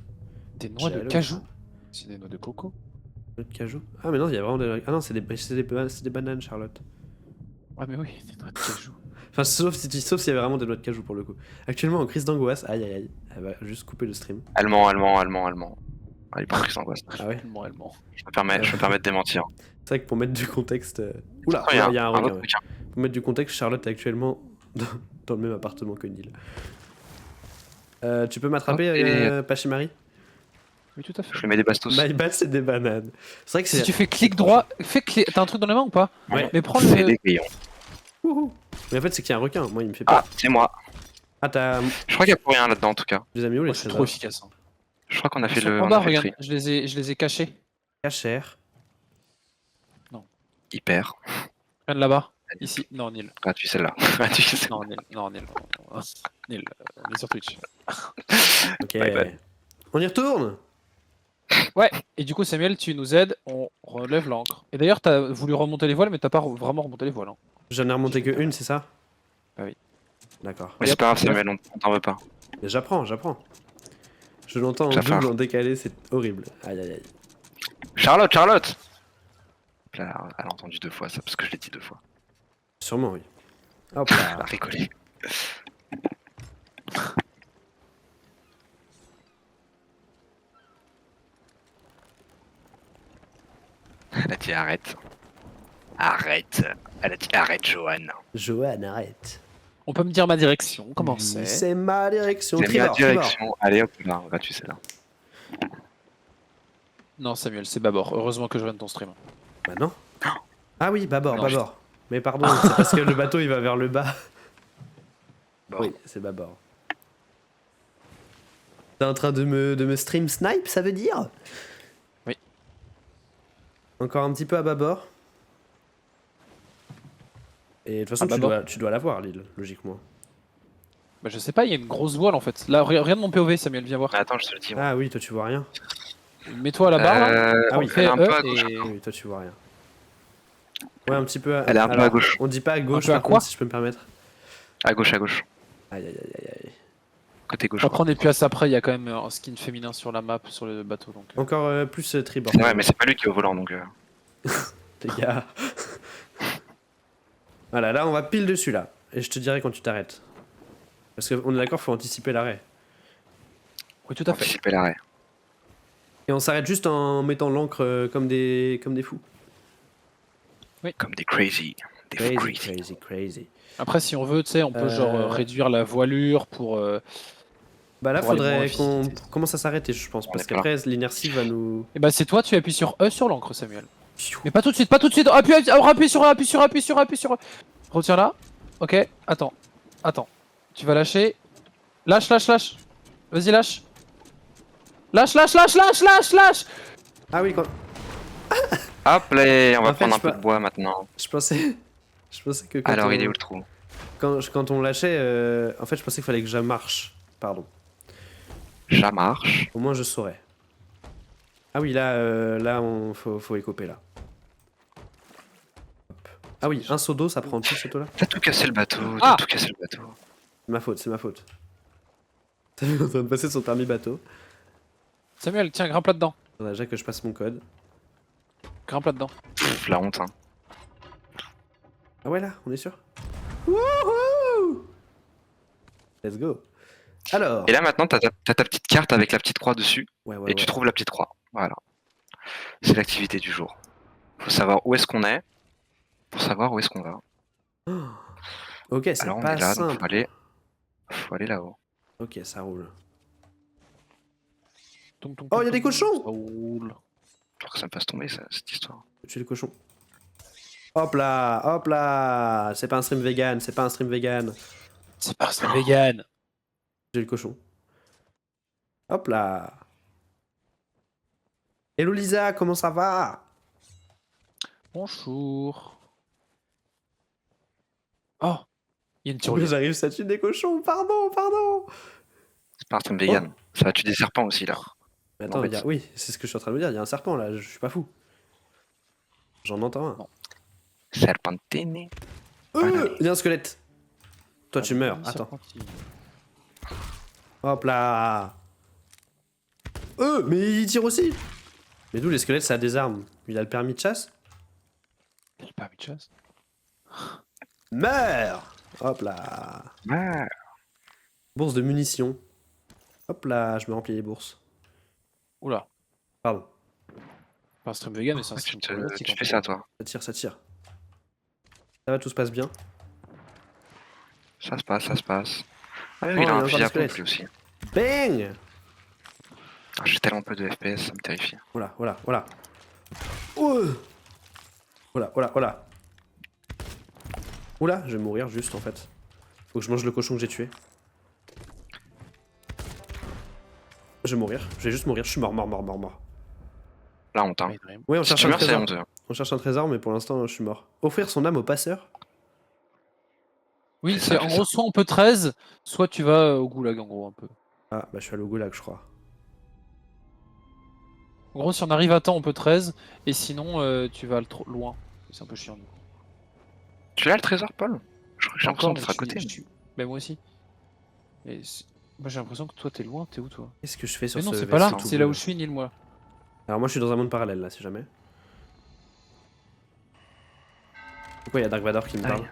Des noix J'ai de allé au cajou. crâne. C'est des noix de coco. Noix de cajou? Ah, mais non, il y a vraiment des. Ah non, c'est des bananes, Charlotte. Ouais, mais oui, des noix de cajou. Enfin, sauf s'il y avait vraiment des noix de cajou pour le coup. Actuellement en crise d'angoisse. Aïe aïe aïe. Elle va juste couper le stream. Allemand. Allez, pas pris angoisse. Ah ouais? Allemand. Je me permets de démentir. C'est vrai que pour mettre du contexte. Oula, Oh, il y a il y a un un requin. autre Ouais. requin. Pour mettre du contexte, Charlotte est actuellement dans le même appartement que Neil. Tu peux m'attraper, Ok. Pachimari? Oui, tout à fait. Je lui mets des bastos. My bad, c'est des bananes. C'est vrai que Si c'est. tu fais clic droit, t'as un truc dans les mains ou pas? Ouais. Mais prends C'est le... des grillons. Wouhou. Mais en fait, c'est qu'il y a un requin. Moi, il me fait peur. Ah, c'est moi. Ah, t'as Je crois qu'il y a plus rien là-dedans en tout cas. des amis où les Moi, je suis trop trésors? efficace. Hein. Je crois qu'on a fait Sur le. Panda, on a fait le regarde, tri. je les ai cachés. Cachère. Hyper. Regarde là-bas. Ici. Non, Neil. Gratuit celle-là. Gratuit celle-là. Non, Neil. Non, Neil. Neil, on est sur Twitch. Ok. Bye bye. On y retourne? Ouais, et du coup, Samuel, tu nous aides, on relève l'ancre. Et d'ailleurs, t'as voulu remonter les voiles, mais t'as pas vraiment remonté les voiles. Hein. J'en ai remonté que une, c'est ça? Ah oui. D'accord. Mais c'est pas grave, Samuel, on t'en veut pas. Mais j'apprends. Je l'entends en Ça double, fait. en décalé, c'est horrible. Aïe aïe aïe. Charlotte! Là, elle a entendu 2 fois ça, parce que je l'ai dit 2 fois. Sûrement, oui. Hop Elle là. a rigolé. Elle a dit arrête. Arrête. Elle a dit arrête, Johan. Johan, arrête. On peut me dire ma direction, comment Oui, c'est? c'est ma direction. C'est ma Tribord, tribord. direction. Allez hop, là, gratuit celle-là. Non, Samuel, c'est Babor. Heureusement que je viens de ton stream. Bah non. Ah oui, bâbord, Non, bâbord. Mais pardon, c'est parce que le bateau il va vers le bas. Bon. Oui, c'est bâbord. T'es en train de me stream snipe, ça veut dire? Oui. Encore un petit peu à bâbord. Et de toute façon, À bâbord. tu dois l'avoir, l'île, logiquement. Bah, je sais pas, il y a une grosse voile en fait. Là, regarde mon POV, Samuel, viens voir. Mais attends, je te le dis. Ah oui, toi tu vois rien. Mets-toi à la barre là. Ah oui, on fait elle est un peu à E gauche. et... Oui, toi tu vois rien. Ouais, un petit peu à... Elle est un peu à alors, gauche. On dit pas à gauche, peu à par quoi contre, si je peux me permettre. À gauche, à gauche. Aïe aïe aïe aïe aïe. Côté gauche. Après, on est plus à ça après, il y a quand même un skin féminin sur la map, sur le bateau. Donc... Encore plus tribord. Ouais, mais c'est pas lui qui est au volant donc. Les gars. Voilà, là on va pile dessus là. Et je te dirai quand tu t'arrêtes. Parce qu'on est d'accord, faut anticiper l'arrêt. Oui, tout à fait. Anticiper l'arrêt. Et on s'arrête juste en mettant l'encre comme des fous. Comme des crazy. Des fous Crazy, crazy. crazy, crazy. Après, si on veut, tu sais, on peut genre réduire la voilure pour... Bah là, Pour aller faudrait moins qu'on vite. commence à s'arrêter, je pense. On Parce est plein. qu'après, l'inertie va nous... Et bah, c'est toi, tu appuies sur E sur l'encre, Samuel. Mais pas tout de suite, pas tout de suite. Appuie sur E. Retiens là. Ok, attends. Tu vas lâcher. Lâche. Vas-y, lâche. Lâche. Ah oui, quand... Hop là, on va En fait, prendre un je peu peux- de bois maintenant. je pensais que quand Alors, on... il est où le trou? Quand on lâchait, en fait, je pensais qu'il fallait que je marche. Pardon. Ça marche. Au moins, je saurais. Ah oui, là, faut écoper, là. Hop. Ah oui, un seau d'eau, ça prend tout ce seau là. T'as tout cassé le bateau. Ah T'as tout cassé le bateau. C'est ma faute. T'as vu en train de passer son permis bateau. Samuel, tiens, grimpe là-dedans. Faudrait déjà que je passe mon code. Grimpe là-dedans. Pff, la honte, hein. Ah ouais, là, on est sûr. Wouhou! Let's go. Alors. Et là maintenant, t'as ta petite carte avec la petite croix dessus. Ouais, Et tu trouves la petite croix. Voilà. C'est l'activité du jour. Faut savoir où est-ce qu'on est. Pour savoir où est-ce qu'on va. Ok, c'est Alors on pas est là, donc simple. faut aller là-haut. Ok, ça roule. Tonk, tonk, Oh, tonk, y a des tonk, cochons! ça roule. Faut que ça me fasse tomber cette histoire. Faut tuer les cochons. Hop là, hop là. C'est pas un stream vegan, c'est pas un stream vegan. C'est pas un vegan. J'ai le cochon. Hop là. Hello Lisa, comment ça va? Bonjour. Oh, il y a une tyrolienne. J'arrive, ça tue des cochons, pardon, pardon. C'est pas un stream vegan. Ça va tuer des serpents aussi là. Mais attends, M'embête. oui, c'est ce que je suis en train de me dire, il y a un serpent là, je suis pas fou. J'en entends un. Non. Serpentine. Il y a un squelette. Toi tu meurs, attends. Serpentine. Hop là. Mais il tire aussi. Mais d'où les squelettes ça a des armes? Il a le permis de chasse? Il a le permis de chasse. Meurs. Hop là. Ah, Bourse de munitions. Hop là, je me remplis les bourses. Oula. Pardon, Pas un stream vegan, mais c'est un tu, stream te- problématique. tu fais ça toi. ça tire, ça tire. Ça va, tout se passe bien. Ça se passe, ça se passe. Ah oui, Oh, il il y a a un encore fusil des à pompe squelettes. lui aussi. Bang. Ah, j'ai tellement peu de FPS, ça me terrifie. Voilà, voilà, voilà. Voilà, voilà, voilà. Oula, je vais mourir juste en fait. Faut que je mange le cochon que j'ai tué. Je vais mourir, je vais juste mourir, je suis mort, mort, mort, mort, mort. Là on t'a. Oui, on Si cherche tu un meurs, c'est trésor. honteux. On cherche un trésor, mais pour l'instant, je suis mort. Offrir son âme au passeur? Oui, C'est c'est ça, en c'est gros, ça. soit on peut 13, soit tu vas au goulag en gros un peu. Ah, bah je suis à l'Ogulag, je crois. En gros, si on arrive à temps, on peut 13, et sinon, tu vas trop loin. C'est un peu chiant du coup. Tu l'as le trésor, Paul? J'ai l'impression mais d'être à côté. Mais moi aussi. Moi j'ai l'impression que toi t'es loin, t'es où toi? Qu'est-ce que je fais sur Mais non, ce c'est pas là, vaisseau tout c'est là bleu où je suis, Nil, moi. Alors moi, je suis dans un monde parallèle, là, si jamais. Pourquoi il y a Dark Vador qui me parle?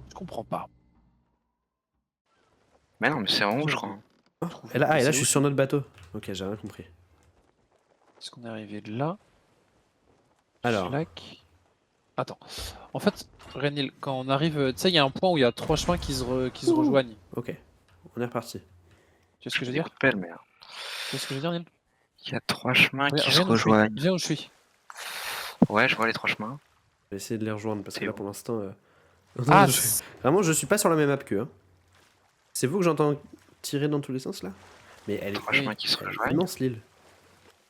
Je comprends pas. Mais non, mais c'est en haut, je crois. Et là, C'est je suis sur notre bateau. Ok, j'ai rien compris. Est-ce qu'on est arrivé de là? Alors. Schlack. Attends. En fait, Renil, quand on arrive, tu sais, il y a un point où il y a 3 chemins qui se rejoignent. Ok, on est reparti. Tu vois ce que je veux Des dire? coups de pelle, mais Tu vois ce que je veux dire, Nil? il y a 3 chemins qui se Regarde où je suis. rejoignent. Viens où je suis. Ouais, je vois les 3 chemins. Je vais essayer de les rejoindre parce que C'est là, bon. pour l'instant... Ah, Vraiment, je suis pas sur la même map qu'eux. Hein. C'est vous que j'entends tirer dans tous les sens, là? Mais elle est, 3 chemins qui se elle est rejoignent. immense, l'île.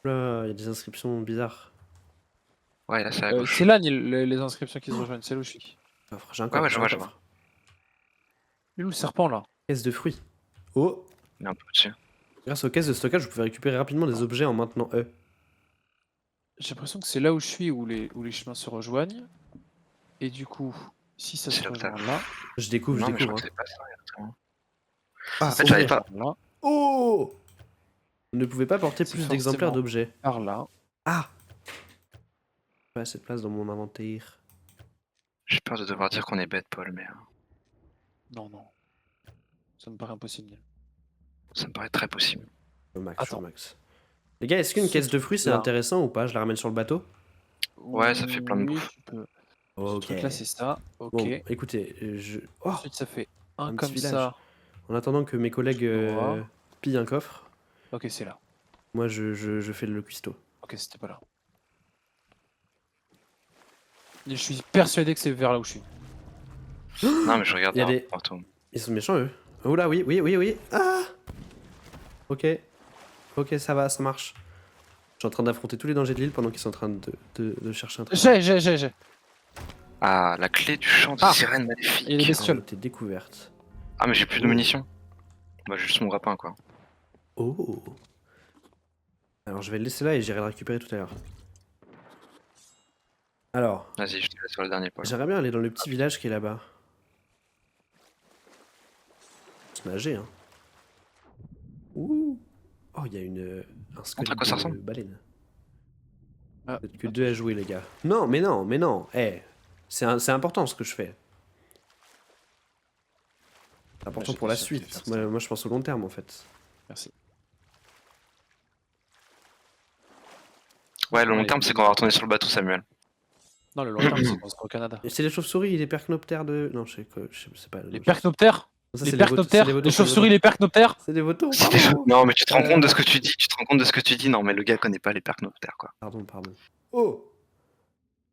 Là, il y a des inscriptions bizarres. Ouais, là c'est à gauche. c'est là, Nil, les inscriptions qui se rejoignent. C'est là où je suis. Coffre, j'ai un Ouais, coffre. ouais, je j'ai un vois, je coffre. vois. Il est où le serpent là? Caisse de fruits. Oh! Il est un peu au-dessus. Grâce aux caisses de stockage, vous pouvez récupérer rapidement des objets en maintenant E. J'ai l'impression que c'est là où je suis où les chemins se rejoignent. Et du coup, si ça C'est se là où rejoint t'as- là, Je découvre, Non, je mais je découvre. crois que c'est pas ça, exactement. Ah, En fait, j'arrive pas. là, Oh! Vous ne pouvez pas porter C'est plus d'exemplaires forcément- d'objets. par là. Ah! Pas assez de place dans mon inventaire. J'ai peur de devoir dire qu'on est bête, Paul, mais Non, non. Ça me paraît impossible. Nil. ça me paraît très possible. Max, Attends. max. Les gars, est-ce qu'une Ce caisse de fruits c'est truc-là. intéressant ou pas? Je la ramène sur le bateau? Ouais, ça fait plein de Oui, bouffe. tu peux. Ok. Ce truc là, c'est ça. Ok. Bon, écoutez, Oh, Ensuite, ça fait un un comme petit village. ça. En attendant que mes collègues Voilà. pillent un coffre, Ok, c'est là. moi je fais le cuistot. Ok, c'était pas là. Et je suis persuadé que c'est vers là où je suis. Non, mais je regarde Il y a par des- partout. Ils sont méchants eux. Oh là, oui, oui, oui, oui. Ah! Ok. Ok, ça va, ça marche. Je suis en train d'affronter tous les dangers de l'île pendant qu'ils sont en train de chercher un trésor. J'ai. Ah, la clé du champ de Ah. sirène maléfique. Et les bestioles. T'es découverte. Ah, mais j'ai plus de munitions. Bah, j'ai juste mon grappin, quoi. Oh. Alors je vais le laisser là et j'irai le récupérer tout à l'heure. Alors, Vas-y, je te laisse sur le dernier, Paul. j'aimerais bien aller dans le petit village qui est là-bas. Se nager, hein. Ouh. Oh, il y a un squelette à quoi ça de ressemble baleine. Ah, Peut-être que 2 à jouer, les gars. Non, mais non, mais non. Eh, c'est important ce que je fais. C'est important j'ai pour la déjà fait suite. faire ça. Moi, je pense au long terme, en fait. Merci. Ouais, le long Ouais, terme, c'est qu'on va retourner sur le bateau, Samuel. Non, le long terme, c'est qu'on sera au Canada. Et c'est les chauves-souris, les percnoptères de. Non, je sais pas. Les percnoptères? Ça, Les c'est percnoptères? vautours, Les chauves-souris, les percnoptères? C'est des vautours, C'est des pardon. Non, mais tu te rends compte de ce que tu dis. Tu te rends compte de ce que tu dis. Non, mais le gars connaît pas les percnoptères, quoi. Pardon. Oh!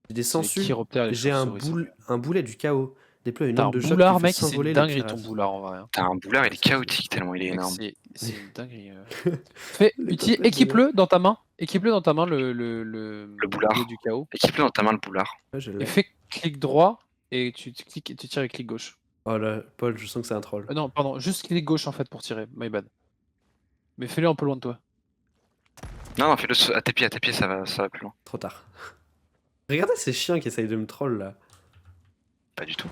J'ai des C'est les sangsues. chiroptères, les J'ai chauves-souris. un boulet du chaos. Déploie une T'as un onde de choc boulard, qui fait mec, c'est s'envoler une les dinguerie ton pirates. boulard en vrai. Hein. T'as un boulard, il est chaotique tellement il est Mec, énorme. c'est une dinguerie. Fais, Le complet équipe-le dans ta main. Équipe-le dans ta main le boulard. boulet du chaos. Équipe-le dans ta main le boulard. Ouais, je Et l'ai. fais clic droit et tu cliques et tu tires avec clic gauche. Oh là, Paul, je sens que c'est un troll. Non, pardon, juste clic gauche en fait pour tirer. My bad. Mais fais-le un peu loin de toi. Non, fais-le à tes pieds, ça va plus loin. Trop tard. Regardez ces chiens qui essayent de me troll là. Pas du tout.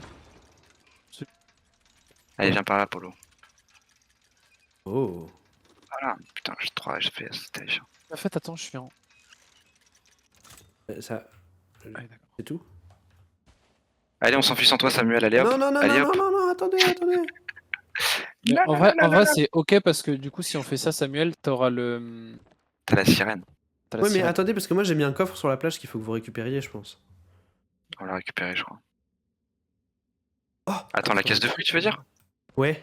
C'est- Allez, viens par là, Polo. Oh. Voilà. Putain, j'ai 3 HP, c'était chiant. En fait, attends, je suis en. Ça, Ah, d'accord. c'est tout? Allez, on s'enfuit sans toi, Samuel. Allez, hop. Non, Allez, hop. attendez. Mais en vrai c'est ok parce que du coup, si on fait ça, Samuel, t'auras le. T'as la sirène. T'as la Ouais, mais sirène. attendez, parce que moi j'ai mis un coffre sur la plage qu'il faut que vous récupériez, je pense. On l'a récupéré, je crois. Oh, Attends, la caisse de fruits, tu veux dire? Ouais.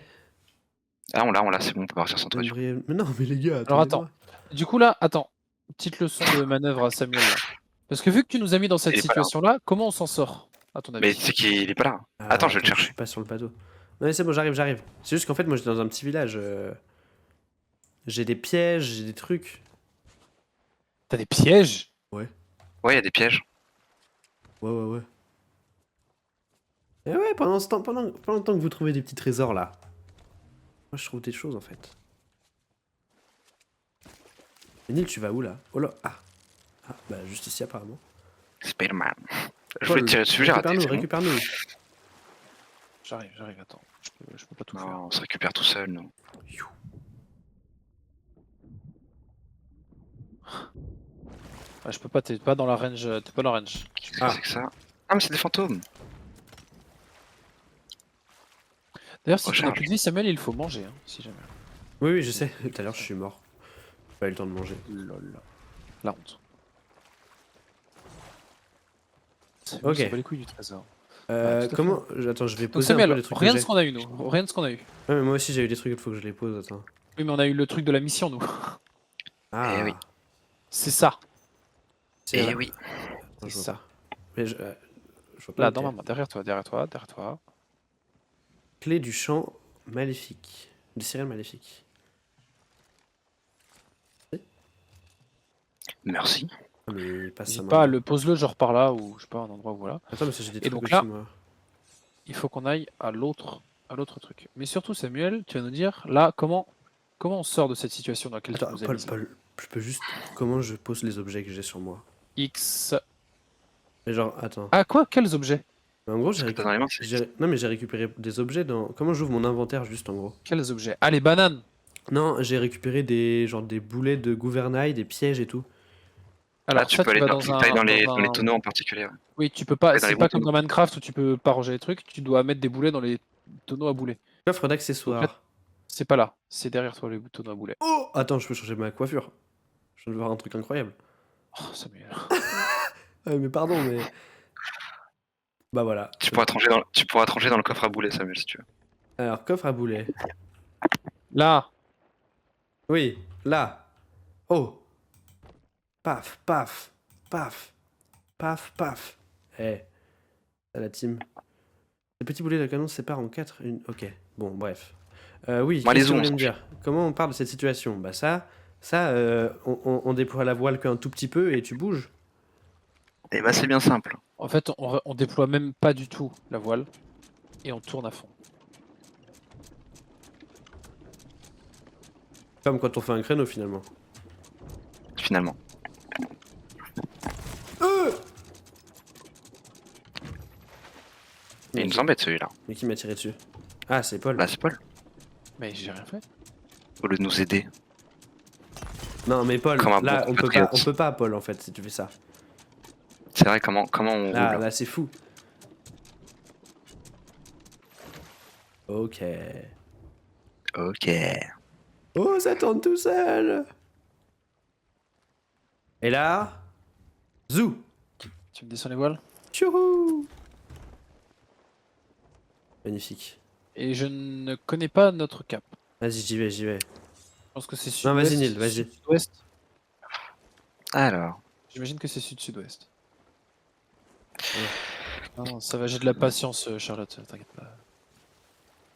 Ah, on l'a, c'est bon, on peut partir sans toi. du coup. Mais non, mais les gars, Alors, attendez-moi. Du coup, là, attends. Petite leçon de manœuvre à Samuel. Là. Parce que vu que tu nous as mis dans cette Il est pas là. situation-là, comment on s'en sort, à ton avis? Mais c'est qu'il est pas là. Ah, Attends, je vais le Je chercher. suis pas sur le bateau. Non, mais c'est bon, j'arrive. C'est juste qu'en fait, moi j'étais dans un petit village. J'ai des pièges, j'ai des trucs. T'as des pièges? Ouais, il y a des pièges. Ouais. Et ouais, pendant le temps que vous trouvez des petits trésors là. Moi je trouve des choses en fait. Et Neil, tu vas où là? Oh là, bah juste ici apparemment. Spider-Man. Je Paul, voulais te tirer dessus, j'ai raté. c'est bon. Récupère-nous. J'arrive, attends. Je peux pas tout faire. Non, on se récupère tout seul, nous. Ah, je peux pas, t'es pas dans la range. T'es pas dans la range. Qu'est-ce que c'est que ça? Ah, mais c'est des fantômes. D'ailleurs, si tu n'as Recharge. plus de vie, Samuel, il faut manger, hein, si jamais. Oui, je sais. Tout à l'heure je suis mort. J'ai pas eu le temps de manger. Lol. La honte. C'est Ok. Ça bat les couilles du trésor. tout à Comment. Attends, je vais Donc poser un peu Samuel, les trucs rien que de j'ai. ce qu'on a eu, nous. Rien de ce qu'on a eu. Ouais, mais moi aussi j'ai eu des trucs, il faut que je les pose. Attends. Oui, mais on a eu le truc de la mission, nous. Ah Eh oui. C'est ça. C'est Eh là. oui. Attends, C'est je vois ça. pas. Mais je vois pas. Là, lequel. dans ma main. Derrière toi. Clé du champ maléfique. Des céréales maléfiques. Merci. Ah, mais passe sa N'hésite main. pas, le pose-le genre par là, ou je sais pas, un endroit où voilà. Attends, mais ça j'ai des Et trucs donc aussi, là- moi. Il faut qu'on aille à l'autre truc. Mais surtout, Samuel, tu vas nous dire, là, comment on sort de cette situation dans laquelle tu Attends, nous as mis. Paul, je peux juste. Comment je pose les objets que j'ai sur moi? X. Mais genre, attends. Ah, quoi? Quels objets? Mais en gros, Ce que t'as dans les mains, c'est. Non, mais j'ai récupéré des objets dans. Comment j'ouvre mon inventaire juste en gros? Quels objets? Ah, les bananes! Non, j'ai récupéré des boulets de gouvernail, des pièges et tout. Alors, Ah, tu ça, peux aller vas dans, dans un. t'ailles dans les dans un- tonneaux en particulier. Ouais. Oui, tu peux pas. dans les C'est bons pas comme tonneaux. dans Minecraft où tu peux pas ranger les trucs, tu dois mettre des boulets dans les tonneaux à boulets. Coffre d'accessoires. C'est pas là, c'est derrière toi les tonneaux à boulets. Oh! Attends, je peux changer ma coiffure. Je viens de voir un truc incroyable. Oh, Samuel. Ah, mais pardon, mais. Bah voilà. Tu pourras te ranger dans le coffre à boulet, Samuel, si tu veux. Alors, coffre à boulets. Là! Oui, là. Oh! Paf, paf, paf, paf, paf. Eh, à la team. Les petits boulets de canon se séparent en 4. Ok, bon, bref. Oui, Moi, qu'est-ce les que vous ondes, voulez me dire? Comment on parle de cette situation? Bah on déploie la voile qu'un tout petit peu et tu bouges. Et bah, c'est bien simple. En fait, on déploie même pas du tout la voile et on tourne à fond. Comme quand on fait un créneau finalement. Finalement. Et il nous embête celui-là. Mais qui m'a tiré dessus? Ah, c'est Paul. Bah, c'est Paul. Mais j'ai rien fait. Au lieu de nous aider. Non, mais Paul, Comme un là, bon on peut compatriote. pas, Paul, en fait, si tu fais ça. C'est vrai, comment on Là, roule. là, c'est fou. Ok. Ok. Oh, ça tourne tout seul. Et là, zou. Tu me descends les voiles? Tchouhou. Magnifique. Et je ne connais pas notre cap. Vas-y, j'y vais, j'y vais. Je pense que c'est Non, sud-ouest. vas-y, Neil, vas-y. Sud-ouest. Alors. J'imagine que c'est sud-sud-ouest. Non, ça va, j'ai de la patience, Charlotte, t'inquiète pas.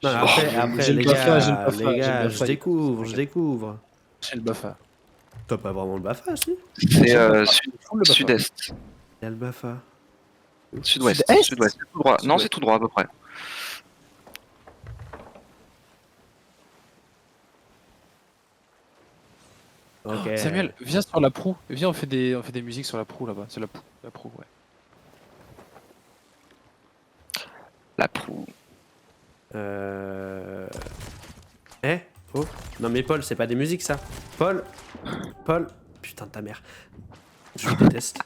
Non, après j'ai les le Bafa, j'ai le gars, Bafa, j'ai le Bafa, je découvre, je découvre. J'ai le Bafa. T'as pas vraiment le Bafa, si? C'est Full le Bafa. sud-est. Il y a le Bafa. Sud-ouest. Sud-est Sud-ouest. C'est tout droit. Non, c'est tout droit à peu près. Ok. Samuel, viens sur la proue. Viens, on fait des musiques sur la proue là-bas. C'est la proue, ouais. La proue. Eh? Oh. Non mais Paul, c'est pas des musiques ça. Paul. Putain de ta mère. Je vous déteste.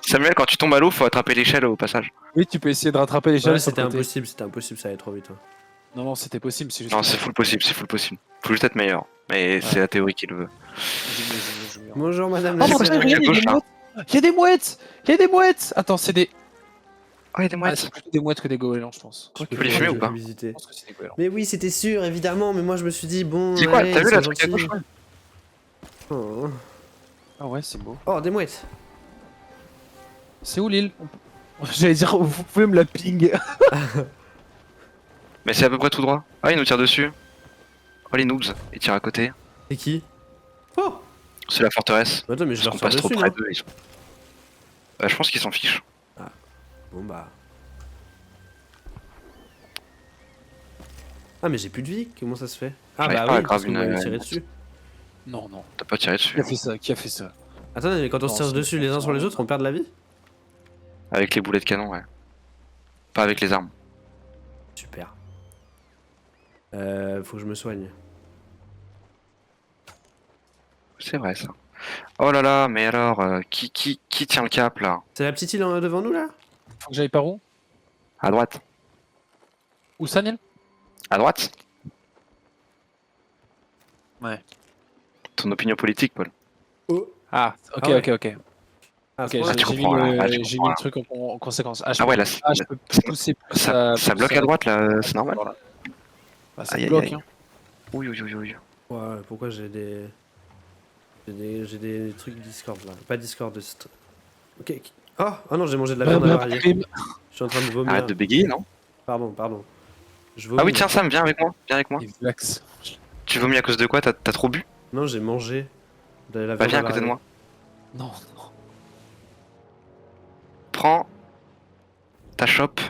Samuel, quand tu tombes à l'eau, faut attraper l'échelle au passage. Oui, tu peux essayer de rattraper les Ouais, châles. c'était impossible, ça allait trop vite. Hein. Non, c'était possible, c'est juste. Non, c'est full possible, c'est full possible. Faut juste être meilleur. Mais c'est la théorie qui le veut. Bonjour madame Oh la mon dieu, secrétaire. regarde, il y a des mouettes. Il y a des mouettes. Il y a des mouettes. Attends, c'est des. Oh, il y a des Ah, mouettes. c'est plutôt des mouettes que des goélands, je pense. Je peux les fumer ou pas Je pense que c'est des goélands. Mais oui, c'était sûr, évidemment, mais moi je me suis dit, bon. C'est quoi? allez, T'as vu c'est la truc à gentil. gauche? Oh. Ah ouais, c'est beau. Oh, des mouettes. C'est où l'île J'allais dire, vous pouvez me la ping. Mais c'est à peu près tout droit. Ah, il nous tire dessus. Oh, les noobs, ils tirent à côté. C'est qui? Oh. C'est la forteresse. Attends, mais je Parce leur qu'on sors passe trop dessus, près non? d'eux. Ils sont... je pense qu'ils s'en fichent. Bon bah. Ah, mais j'ai plus de vie, comment ça se fait? Ah, J'arrive bah pas à oui, parce grave qu'on une- m'avait tiré dessus. Non, non. T'as pas tiré Qui dessus. a fait ça Qui a fait ça Attends, mais quand on se Non, tire c'est dessus pas les uns ça, sur les non. autres, on perd de la vie? Avec les boulets de canon, ouais. Pas avec les armes. Super. Faut que je me soigne. C'est vrai ça. Oh là là, mais alors, qui tient le cap là? C'est la petite île devant nous là? Faut que j'aille par où À droite. Où ça, Neil À droite? Ouais. Ton opinion politique, Paul. Oh. Ah, ok, Ah ouais. ok, ok. Ah, Ok, c'est tu j'ai mis, comprends, là. Ah, tu j'ai comprends, mis là. le truc en conséquence. Ah ouais, là, je peux pousser plus ça bloque à droite là, c'est normal. Voilà. Bah, ça Aïe, aïe, bloque, aïe. hein. Oui, oui, oui, oui. Ouais, pourquoi j'ai des... J'ai des trucs Discord là. Pas Discord, Ok. Oh non, j'ai mangé de la viande à l'arrière. Je suis en train de vomir. Arrête de bégayer, non? Pardon. Je vomis. Ah oui, tiens, Sam, viens avec moi. Viens avec moi. Et Vlax. Tu vomis à cause de quoi? T'as trop bu? Non, j'ai mangé de la viande Bah viens à à côté de moi. Non, non. Prends ta chope.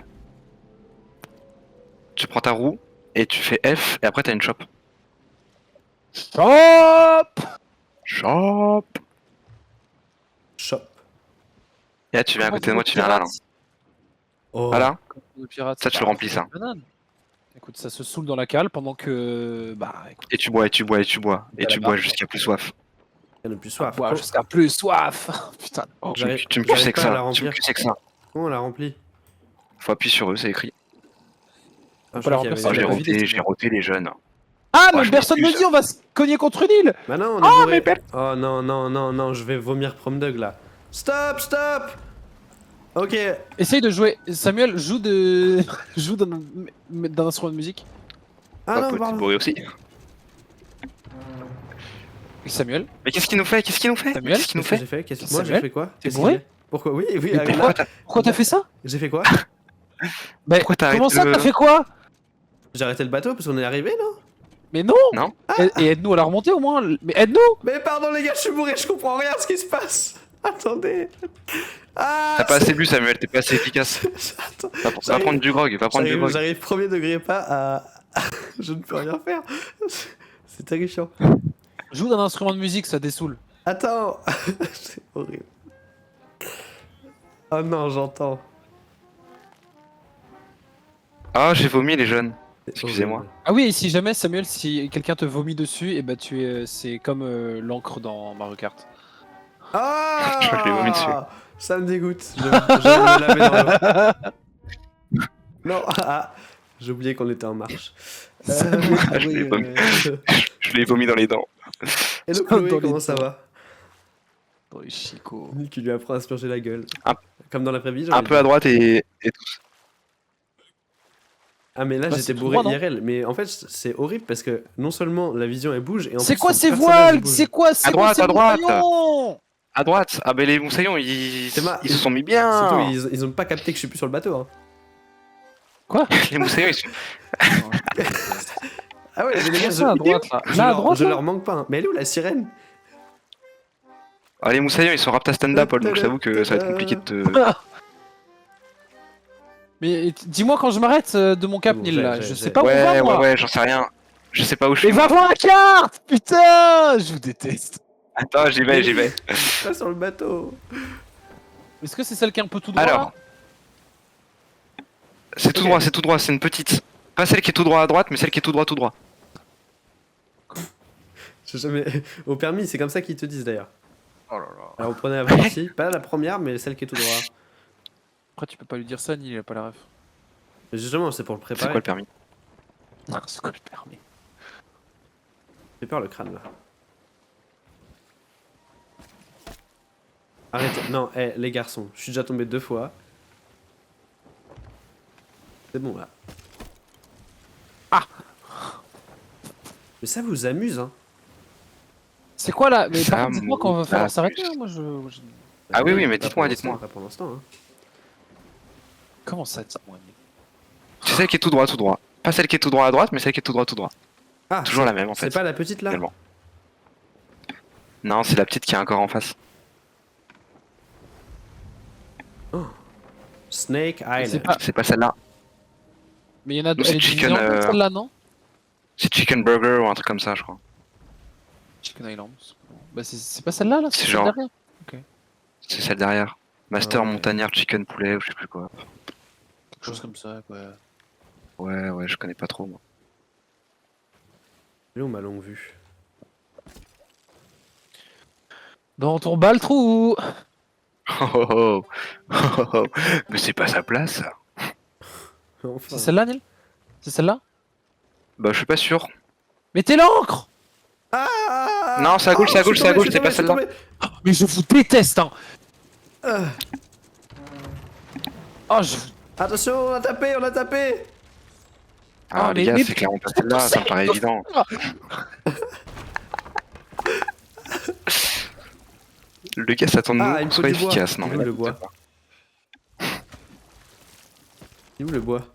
Tu prends ta roue et tu fais F et après t'as une chope. Stop Chope. Shop. Et là tu viens à côté de moi, tu viens là. Là. Oh. Voilà. Le pirate, Ça, tu le remplis, ça. Banane. Écoute, ça se saoule dans la cale pendant que. Bah, écoute, Et tu bois, et tu bois, et tu bois. Et T'as tu la bois barre. jusqu'à plus soif. Il y en a plus soif. boire jusqu'à plus soif. Putain. Oh, J'arrive- Tu me j'arrive cuisses avec pas à la ça. Tu me remplir. cuisses avec ça. Comment on l'a rempli? Faut appuyer sur eux, c'est écrit. Ah, peut la je crois qu'il y remplir sans avait- Oh, j'ai la vidéo, roté, c'est j'ai roté les jeunes. Ah, Ouais, mais je personne me m'excuse. dit, on va se cogner contre une île. Bah non, on est Ah, bourré. mais Oh non, je vais vomir Promdug là. Stop. Ok. Essaye de jouer. Samuel, joue de. joue d'un instrument de musique. Ah Bah, non, faut être pardon. bourré aussi. Samuel, Mais qu'est-ce qu'il nous fait? Qu'est-ce qu'il nous fait? Samuel, Qu'est-ce qu'il nous Qu'est-ce que fait? j'ai fait Moi j'ai Samuel, fait quoi? t'es Qu'est-ce bourré qu'il fait Pourquoi? Oui, Mais là, pourquoi t'as fait ça? j'ai fait quoi? Bah, Pourquoi t'as comment arrêté ça, le- t'as fait quoi? J'ai arrêté le bateau parce qu'on est arrivé, non? Mais non. Non. Et aide-nous à la remonter au moins. Mais aide-nous. Mais pardon les gars, je suis bourré, je comprends rien à ce qui se passe. Attendez. Ah, T'as pas assez bu, Samuel, t'es pas assez efficace. Attends, Va prendre du grog, va prendre du grog. j'arrive premier degré pas à... je ne peux rien faire. C'est terrifiant. Joue d'un instrument de musique, ça dessoule. Attends. C'est horrible. Oh non, j'entends. Ah, j'ai vomi les jeunes. C'est Excusez-moi. horrible. Ah oui, et si jamais Samuel, si quelqu'un te vomit dessus, et bah tu es, c'est comme l'encre dans Mario Kart. Ah, Je l'ai vomi dessus. Ça me dégoûte. Je vais me laver dans l'eau. Non, j'ai oublié qu'on était en marche. Ah, je l'ai vomi dans les dents. Hello Dans Chloé, les comment ça va? Oh, Chico. Nil qui lui apprend à se purger la gueule. Un- Comme dans la vraie vie, j'ai Un envie de peu à dire. droite et tout. Ah mais là Bah, j'étais c'est tout bourré droit, non IRL, mais en fait c'est horrible parce que non seulement la vision elle bouge et en C'est plus quoi son ces personnage, il voiles? bouge. C'est quoi ces droite, à droite. moussaillons? À droite. Ah ben les moussaillons, ils C'est se sont mis bien. Surtout ils ont pas capté que je suis plus sur le bateau. Hein. Quoi? Les moussaillons, ils sont... Ah ouais, les gars, ça à droite là? Là à droite je là? leur manque pas. Hein. Mais elle est où la sirène? Ah, les moussaillons, ils sont rapta stand-up, Paul, donc j'avoue que ça va être compliqué de te... Mais dis-moi quand je m'arrête de mon cap Bon, Nil j'ai- là, j'ai- je sais j'ai- pas où on va moi. Ouais, j'en sais rien. Je sais pas où je suis. Mais va voir la carte! Putain! Je vous déteste. Attends, j'y vais. Pas sur le bateau. Est-ce que c'est celle qui est un peu tout droit Alors, là? c'est tout Ok. droit, c'est une petite. Pas celle qui est tout droit à droite, mais celle qui est tout droit. J'ai jamais... Au permis, c'est comme ça qu'ils te disent d'ailleurs. Oh là là. Alors vous prenez la partie, pas la première, mais celle qui est tout droit. Après tu peux pas lui dire ça, Nil, il a pas la ref. Mais justement, c'est pour le C'est préparer. quoi le permis? Non, c'est quoi le permis? J'ai peur le crâne là. Arrêtez. Non, les garçons, je suis déjà tombé 2 fois. C'est bon là. Ah. Mais ça vous amuse, hein? C'est quoi là? Mais Ça par contre, dites-moi quand on va falloir m'amuse. s'arrêter, hein, moi je... Ah oui, mais Pas dites-moi, pour dites-moi. l'instant, Pas pour l'instant, hein. Comment ça, dis-moi, Nil? C'est celle qui est tout droit. Pas celle qui est tout droit à droite, mais celle qui est tout droit. Ah, Toujours c'est- la même en C'est fait. pas la petite là? Finalement. Non, c'est la petite qui est encore en face. Snake C'est Island. pas... C'est pas celle-là. Mais il y en a Nous, elle c'est est divisée chicken, en deux, celle-là, non? C'est Chicken Burger ou un truc comme ça, je crois. Chicken Island. Bah c'est pas celle-là là, C'est c'est genre- celle derrière. C'est celle derrière. Master Ah ouais. Montagnard Chicken Poulet ou je sais plus quoi. Quelque chose comme ça, quoi. Ouais, je connais pas trop moi. Elle est où ma longue vue? Dans ton bas le trou! Mais c'est pas sa place ça. Enfin. C'est celle-là, Nil? C'est celle-là? Bah je suis pas sûr. Mettez l'encre! Ah Non, c'est à gauche, Oh, c'est à je suis gauche, c'est à tombé, gauche, je suis c'est pas tombé, je celle-là. suis tombé. Mais je vous déteste, hein! Ah. Oh, je... Attention, on a tapé! Ah, Ah, les mais- gars, mais c'est clairement pas celle-là, ça me paraît évident. Le gars s'attend de Ah, il nous me qu'on faut soit du bois. efficace. Non, Il est mais où, le n'importe bois quoi. Il est où le bois?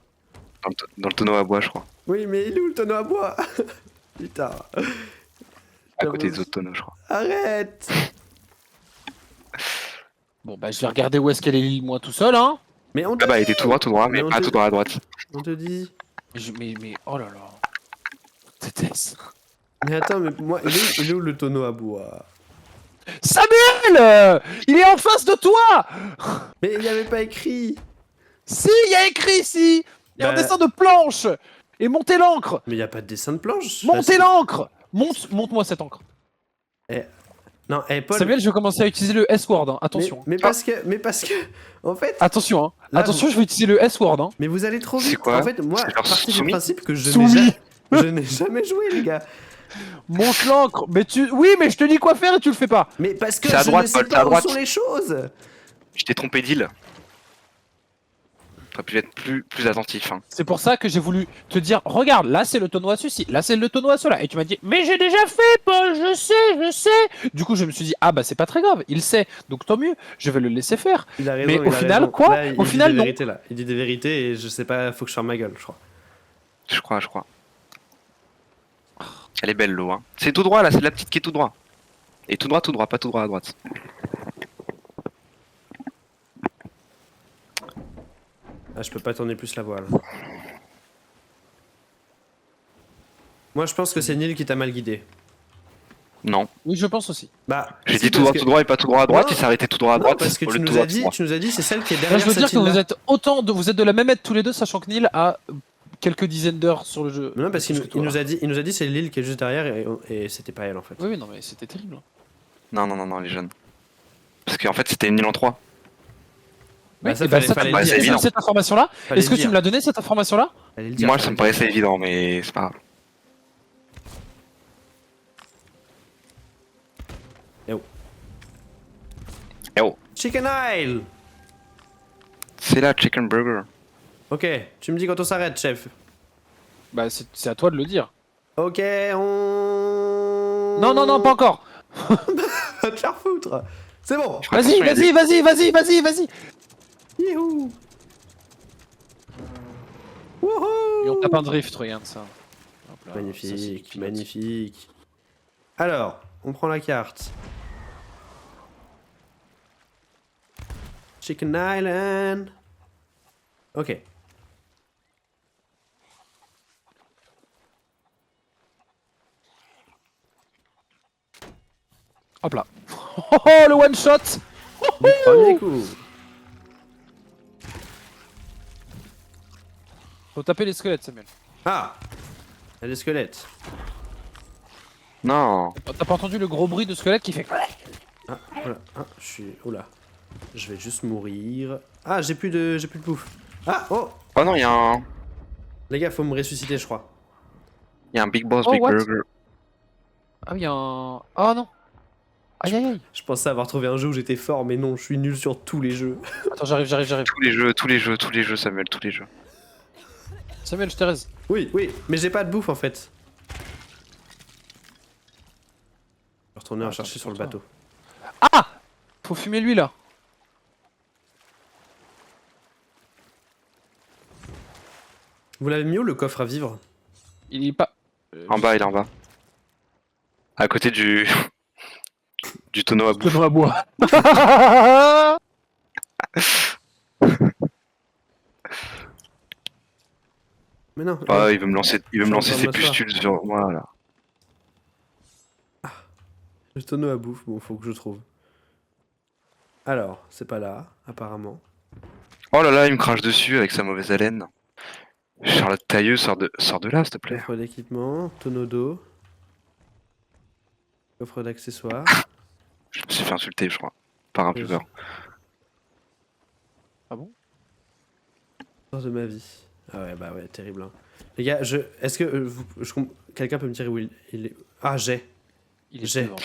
Dans le tonneau à bois, je crois. Oui, mais il est où le tonneau à bois? Putain. À côté des autres tonneaux, je crois. Arrête! Bon, bah je vais regarder où est-ce qu'elle est l'île, moi, tout seul, hein! Mais on te Ah bah, il dit, était tout droit, mais Mais on pas te- tout droit à droite. on te dit. Mais, oh là là. Je déteste. Mais attends, mais moi, il est où le tonneau à bois? Samuel! Il est en face de toi! Mais il n'y avait pas écrit! Si, il y a écrit ici! Il y a un Bah- dessin de planche! Et montez l'encre! Mais il n'y a pas de dessin de planche! Montez l'encre! Monte-moi cette encre. Non, Paul. Samuel, je vais commencer à utiliser le S-word, hein. Attention. Mais parce que, en fait. Attention, hein. Là, Attention, je vais utiliser le S-word, hein. Mais vous allez trop C'est vite. quoi En fait, moi, C'est genre partez du soumis principe que je Soumis. n'ai jamais joué, les gars. Monte l'encre! Mais tu. Oui, mais je te dis quoi faire et tu le fais pas! Mais parce que C'est à je droite, ne sais Paul, c'est pas à où droite. sont les choses. Je t'ai trompé d'île. T'aurais pu être plus attentif. Hein. C'est pour ça que j'ai voulu te dire, regarde, là c'est le tonneau à ceci, là c'est le tonneau à cela. Et tu m'as dit, mais j'ai déjà fait, Paul, je sais. Du coup, je me suis dit, ah bah c'est pas très grave, il sait, donc tant mieux, je vais le laisser faire. Il a raison. Mais il au a final, raison. quoi Là, il Au dit final, des non. vérités, là. Il dit des vérités et je sais pas, faut que je ferme ma gueule, je crois. Je crois. Elle est belle l'eau. Hein. C'est tout droit là, c'est la petite qui est tout droit. Et tout droit, pas tout droit à droite. Ah, je peux pas tourner plus la voile. Moi, je pense que c'est Neil qui t'a mal guidé. Non. Oui, je pense aussi. Bah, J'ai si, dit tout parce droit, que- tout droit et pas tout droit à droite, Non. il s'est arrêté tout droit à Non, droite. parce que au tu lieu de nous tout as droit, tout dit, droit. tu nous as dit, c'est celle qui est Là, derrière je veux cette dire que île-là. vous êtes autant de, vous êtes de la même aide tous les deux, sachant que Neil a quelques dizaines d'heures sur le jeu. Non, parce qu'il Plus nous, que toi. il nous a dit c'est l'île qui est juste derrière et c'était pas elle en fait. Oui, non, mais c'était terrible. Non, les jeunes. Parce qu'en fait, c'était une île en 3. Bah, ça, et bah, fallait- ça, fallait tu le m'as dire. dit C'est évident. cette information-là. Fallait Est-ce le que tu dire. me l'as donné cette information-là? Fallait le dire, Moi, fallait ça me le paraissait dire. évident, mais c'est pas grave. Chicken Isle. C'est là, Chicken Burger. Ok, tu me dis quand on s'arrête, chef. Bah, c'est à toi de le dire. Ok, on... Non, non, non, pas encore. Va te faire foutre. C'est bon. Vas-y, vas-y, vas-y, vas-y, vas-y, vas-y. Youhou. Et on Wouhou. tape un drift, regarde ça. Hop là, ça, c'est Magnifique, pilote. magnifique. Alors, on prend la carte. Chicken Island. Ok. Hop là. Oh, le one shot. Du premier coup. Faut taper les squelettes, Samuel. Ah. Il y a des squelettes. Non. T'as pas entendu le gros bruit de squelette qui fait. Ah, voilà. Ah, je suis... Oh là. Je vais juste mourir. Ah, j'ai plus de bouffe. Ah, oh. Oh non, il y a un... Les gars, faut me ressusciter, je crois. Il y a un Big Boss Oh, Big what? Burger. Ah oui, un. Oh non. Aïe aïe aïe. Je pensais avoir trouvé un jeu où j'étais fort, mais non, je suis nul sur tous les jeux. Attends, j'arrive. Tous les jeux, tous les jeux, tous les jeux, Samuel, tous les jeux. Samuel, je te raise. Oui, oui, mais j'ai pas de bouffe en fait. Je vais retourner en Attends, chercher c'est sur le pour bateau. Ah. Faut fumer lui là. Vous l'avez mis où le coffre à vivre? Il est pas. En bas, il est en bas. À côté du... du tonneau à bouffe. Tonneau à bois. Mais non. Ah, il veut me lancer, il veut me lancer Je suis ses en train de m'asseoir. pustules sur moi là. Le tonneau à bouffe, bon, faut que je trouve. Alors, c'est pas là, apparemment. Oh là là, il me crache dessus avec sa mauvaise haleine. Charlotte Tailleux, sors de là, s'il te plaît. Coffre d'équipement, tonneau d'eau. Coffre d'accessoires. Je me suis fait insulter, je crois, par un pubeur. Ah bon? Sort de ma vie. Ah ouais, bah ouais, terrible. Hein. Les gars, est-ce que quelqu'un peut me dire où il est? Ah, j'ai. Il est J'ai. devant.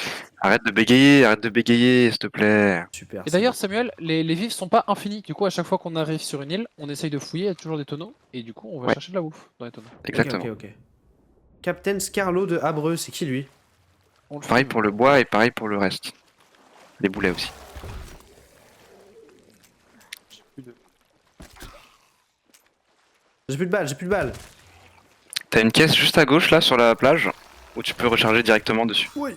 Arrête de bégayer, s'il te plaît. Super. Et c'est d'ailleurs, bon. Samuel, les vifs sont pas infinis. Du coup, à chaque fois qu'on arrive sur une île, on essaye de fouiller, il y a toujours des tonneaux. Et du coup, on va Ouais. chercher de la bouffe dans les tonneaux. Exactement. Ok. Captain Scarlo de Abreu, c'est qui lui? On le Pareil fume. pour le bois et pareil pour le reste. Les boulets aussi. J'ai plus de balles. T'as une caisse juste à gauche là sur la plage où tu peux recharger directement dessus. Oui.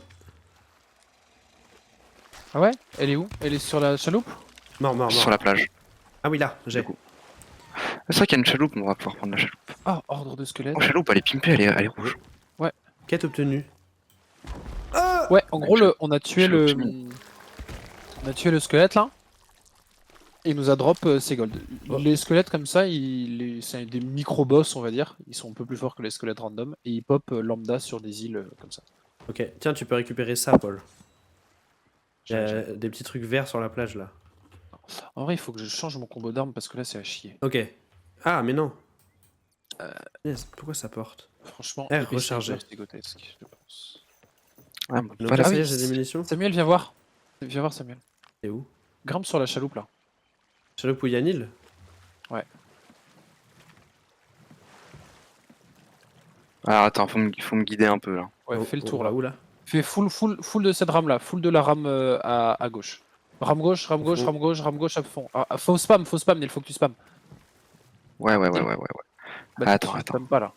Ah ouais? Elle est où? Elle est sur la chaloupe? Mort. Sur la plage. Ah oui, là, j'ai. Du coup. C'est vrai qu'il y a une chaloupe, on va pouvoir prendre la chaloupe. Ah, ordre de squelette. Oh, chaloupe, elle est pimpée, elle est rouge. Quête obtenue. Ouais, en gros, on a tué le. chaloupe. On a tué le squelette là. Et il nous a drop ses gold. Oh. Les squelettes comme ça, c'est des micro-boss, on va dire. Ils sont un peu plus forts que les squelettes random. Et ils pop lambda sur des îles comme ça. Ok, tiens, tu peux récupérer ça, Paul. Il y a des petits trucs verts sur la plage là. En vrai, il faut que je change mon combo d'armes parce que là, c'est à chier. Ok. Ah, mais non. Yes, pourquoi ça porte? Franchement, R, épée recharger. sniper, c'est grotesque, je pense. Ah, Donc, voilà. là, ça Ah y est, oui, j'ai des munitions. Samuel, viens voir. Viens voir, Samuel. C'est où? Grimpe sur la chaloupe là. Chaloupe où il y a une île? Alors attends, faut me guider un peu là. Ouais, Oh, fais le on tour va là. Où là? Fais full de cette rame là. Full de la rame à gauche. Rame gauche, rame gauche, fond. rame gauche, rame gauche à fond. Ah, faut spam, il faut que tu spam. Ouais. Bah, Attends. tu spam pas là.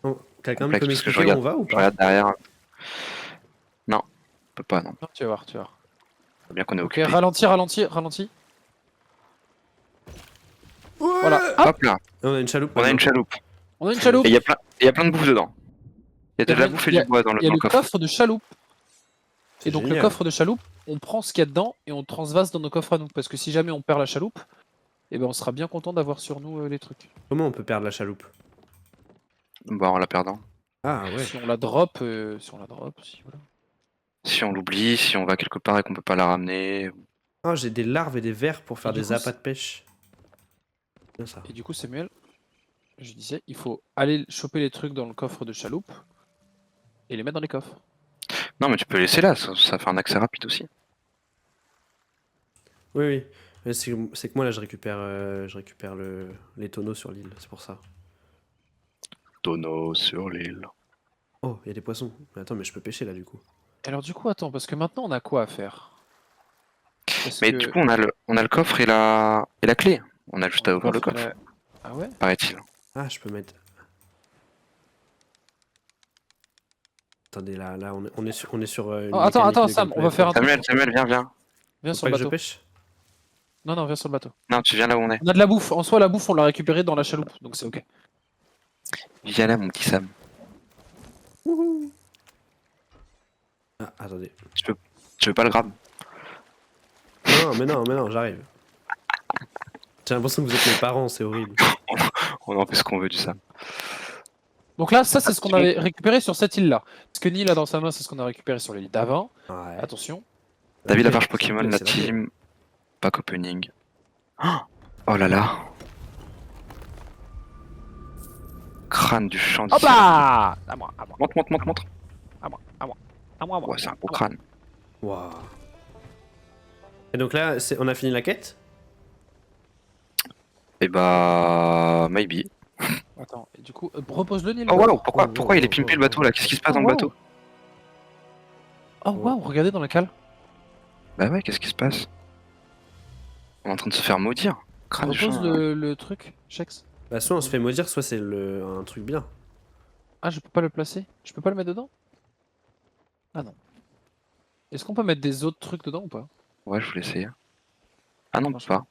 Oh, quelqu'un Complexe, peut parce que je m'expliquer où regarde- on va ou Je pas? regarde derrière. Non, on peut pas, non. Non, tu vas voir, tu vas voir. Faut bien qu'on est Ok, occupé. ralentis. Voilà. Hop là, On a une chaloupe. on a une maintenant. chaloupe. On a une chaloupe. Et il y a plein de bouffe dedans. Il y a de la bouffe et il y a- du bois dans Il y a le le coffre. coffre de chaloupe. C'est Et donc le génial. coffre de chaloupe, on prend ce qu'il y a dedans et on transvase dans nos coffres à nous. Parce que si jamais on perd la chaloupe, eh ben on sera bien content d'avoir sur nous les trucs. Comment on peut perdre la chaloupe? Bah en la perdant. Ah ouais. Si on la drop, si voilà. Si on l'oublie, si on va quelque part et qu'on peut pas la ramener. Ah, j'ai des larves et des vers pour faire Et du des coup, appâts de pêche. Bien ça. Et du coup, Samuel, je disais, il faut aller choper les trucs dans le coffre de chaloupe et les mettre dans les coffres. Non mais tu peux laisser là, ça fait un accès rapide aussi. Oui, oui. Mais c'est que moi là je récupère les tonneaux sur l'île, c'est pour ça. Tonneau sur l'île. Oh, il y a des poissons. Mais attends, mais je peux pêcher là du coup. Alors du coup, attends, parce que maintenant on a quoi à faire? Parce Mais que... du coup, on a le coffre et la clé. On a juste à ouvrir le coffre, coffre, Ah ouais? paraît-il. Ah, je peux mettre. Attendez, là on est sur une Oh, attends, mécanique de Sam, on va gameplay. faire un truc. Samuel, viens. Viens Faut sur pas le que je bateau. pêche? Non, non, viens sur le bateau. Non, tu viens là où on est. On a de la bouffe. En soi, la bouffe, on l'a récupérée dans la chaloupe, donc c'est ok. Viens là, mon petit Sam. Ah, attendez. Tu veux pas le grab? Non, mais non, j'arrive. J'ai l'impression que vous êtes mes parents, c'est horrible. On en fait ce qu'on veut du Sam. Donc là, ça, c'est ce qu'on avait récupéré sur cette île-là. Ce que Neil a dans sa main, c'est ce qu'on a récupéré sur l'île d'avant. Ouais. Attention. T'as vu la clé, page c'est Pokémon, clé, la c'est clé. team, pack opening. Oh là là. Crâne du champ de Hop là! À moi, à moi, Montre. à moi, à moi, à moi, à moi. Ouais, c'est un beau crâne. Waouh. Et donc là, on a fini la quête? Et bah, maybe. Attends, et du coup, repose-le, Neil. Oh waouh, Oh, pourquoi il est pimpé le bateau là? Qu'est-ce qui se passe dans le Oh, bateau? Oh waouh, regardez dans la cale. Bah ouais, qu'est-ce qui se passe? On est en train de se faire maudire. Crâne du Repose champ. le truc, Shex. Bah, soit on se fait maudire, soit c'est un truc bien. Ah, je peux pas le placer? Je peux pas le mettre dedans? Ah non. Est-ce qu'on peut mettre des autres trucs dedans ou pas? Ouais, je voulais essayer. Ah non, Franchement. pas.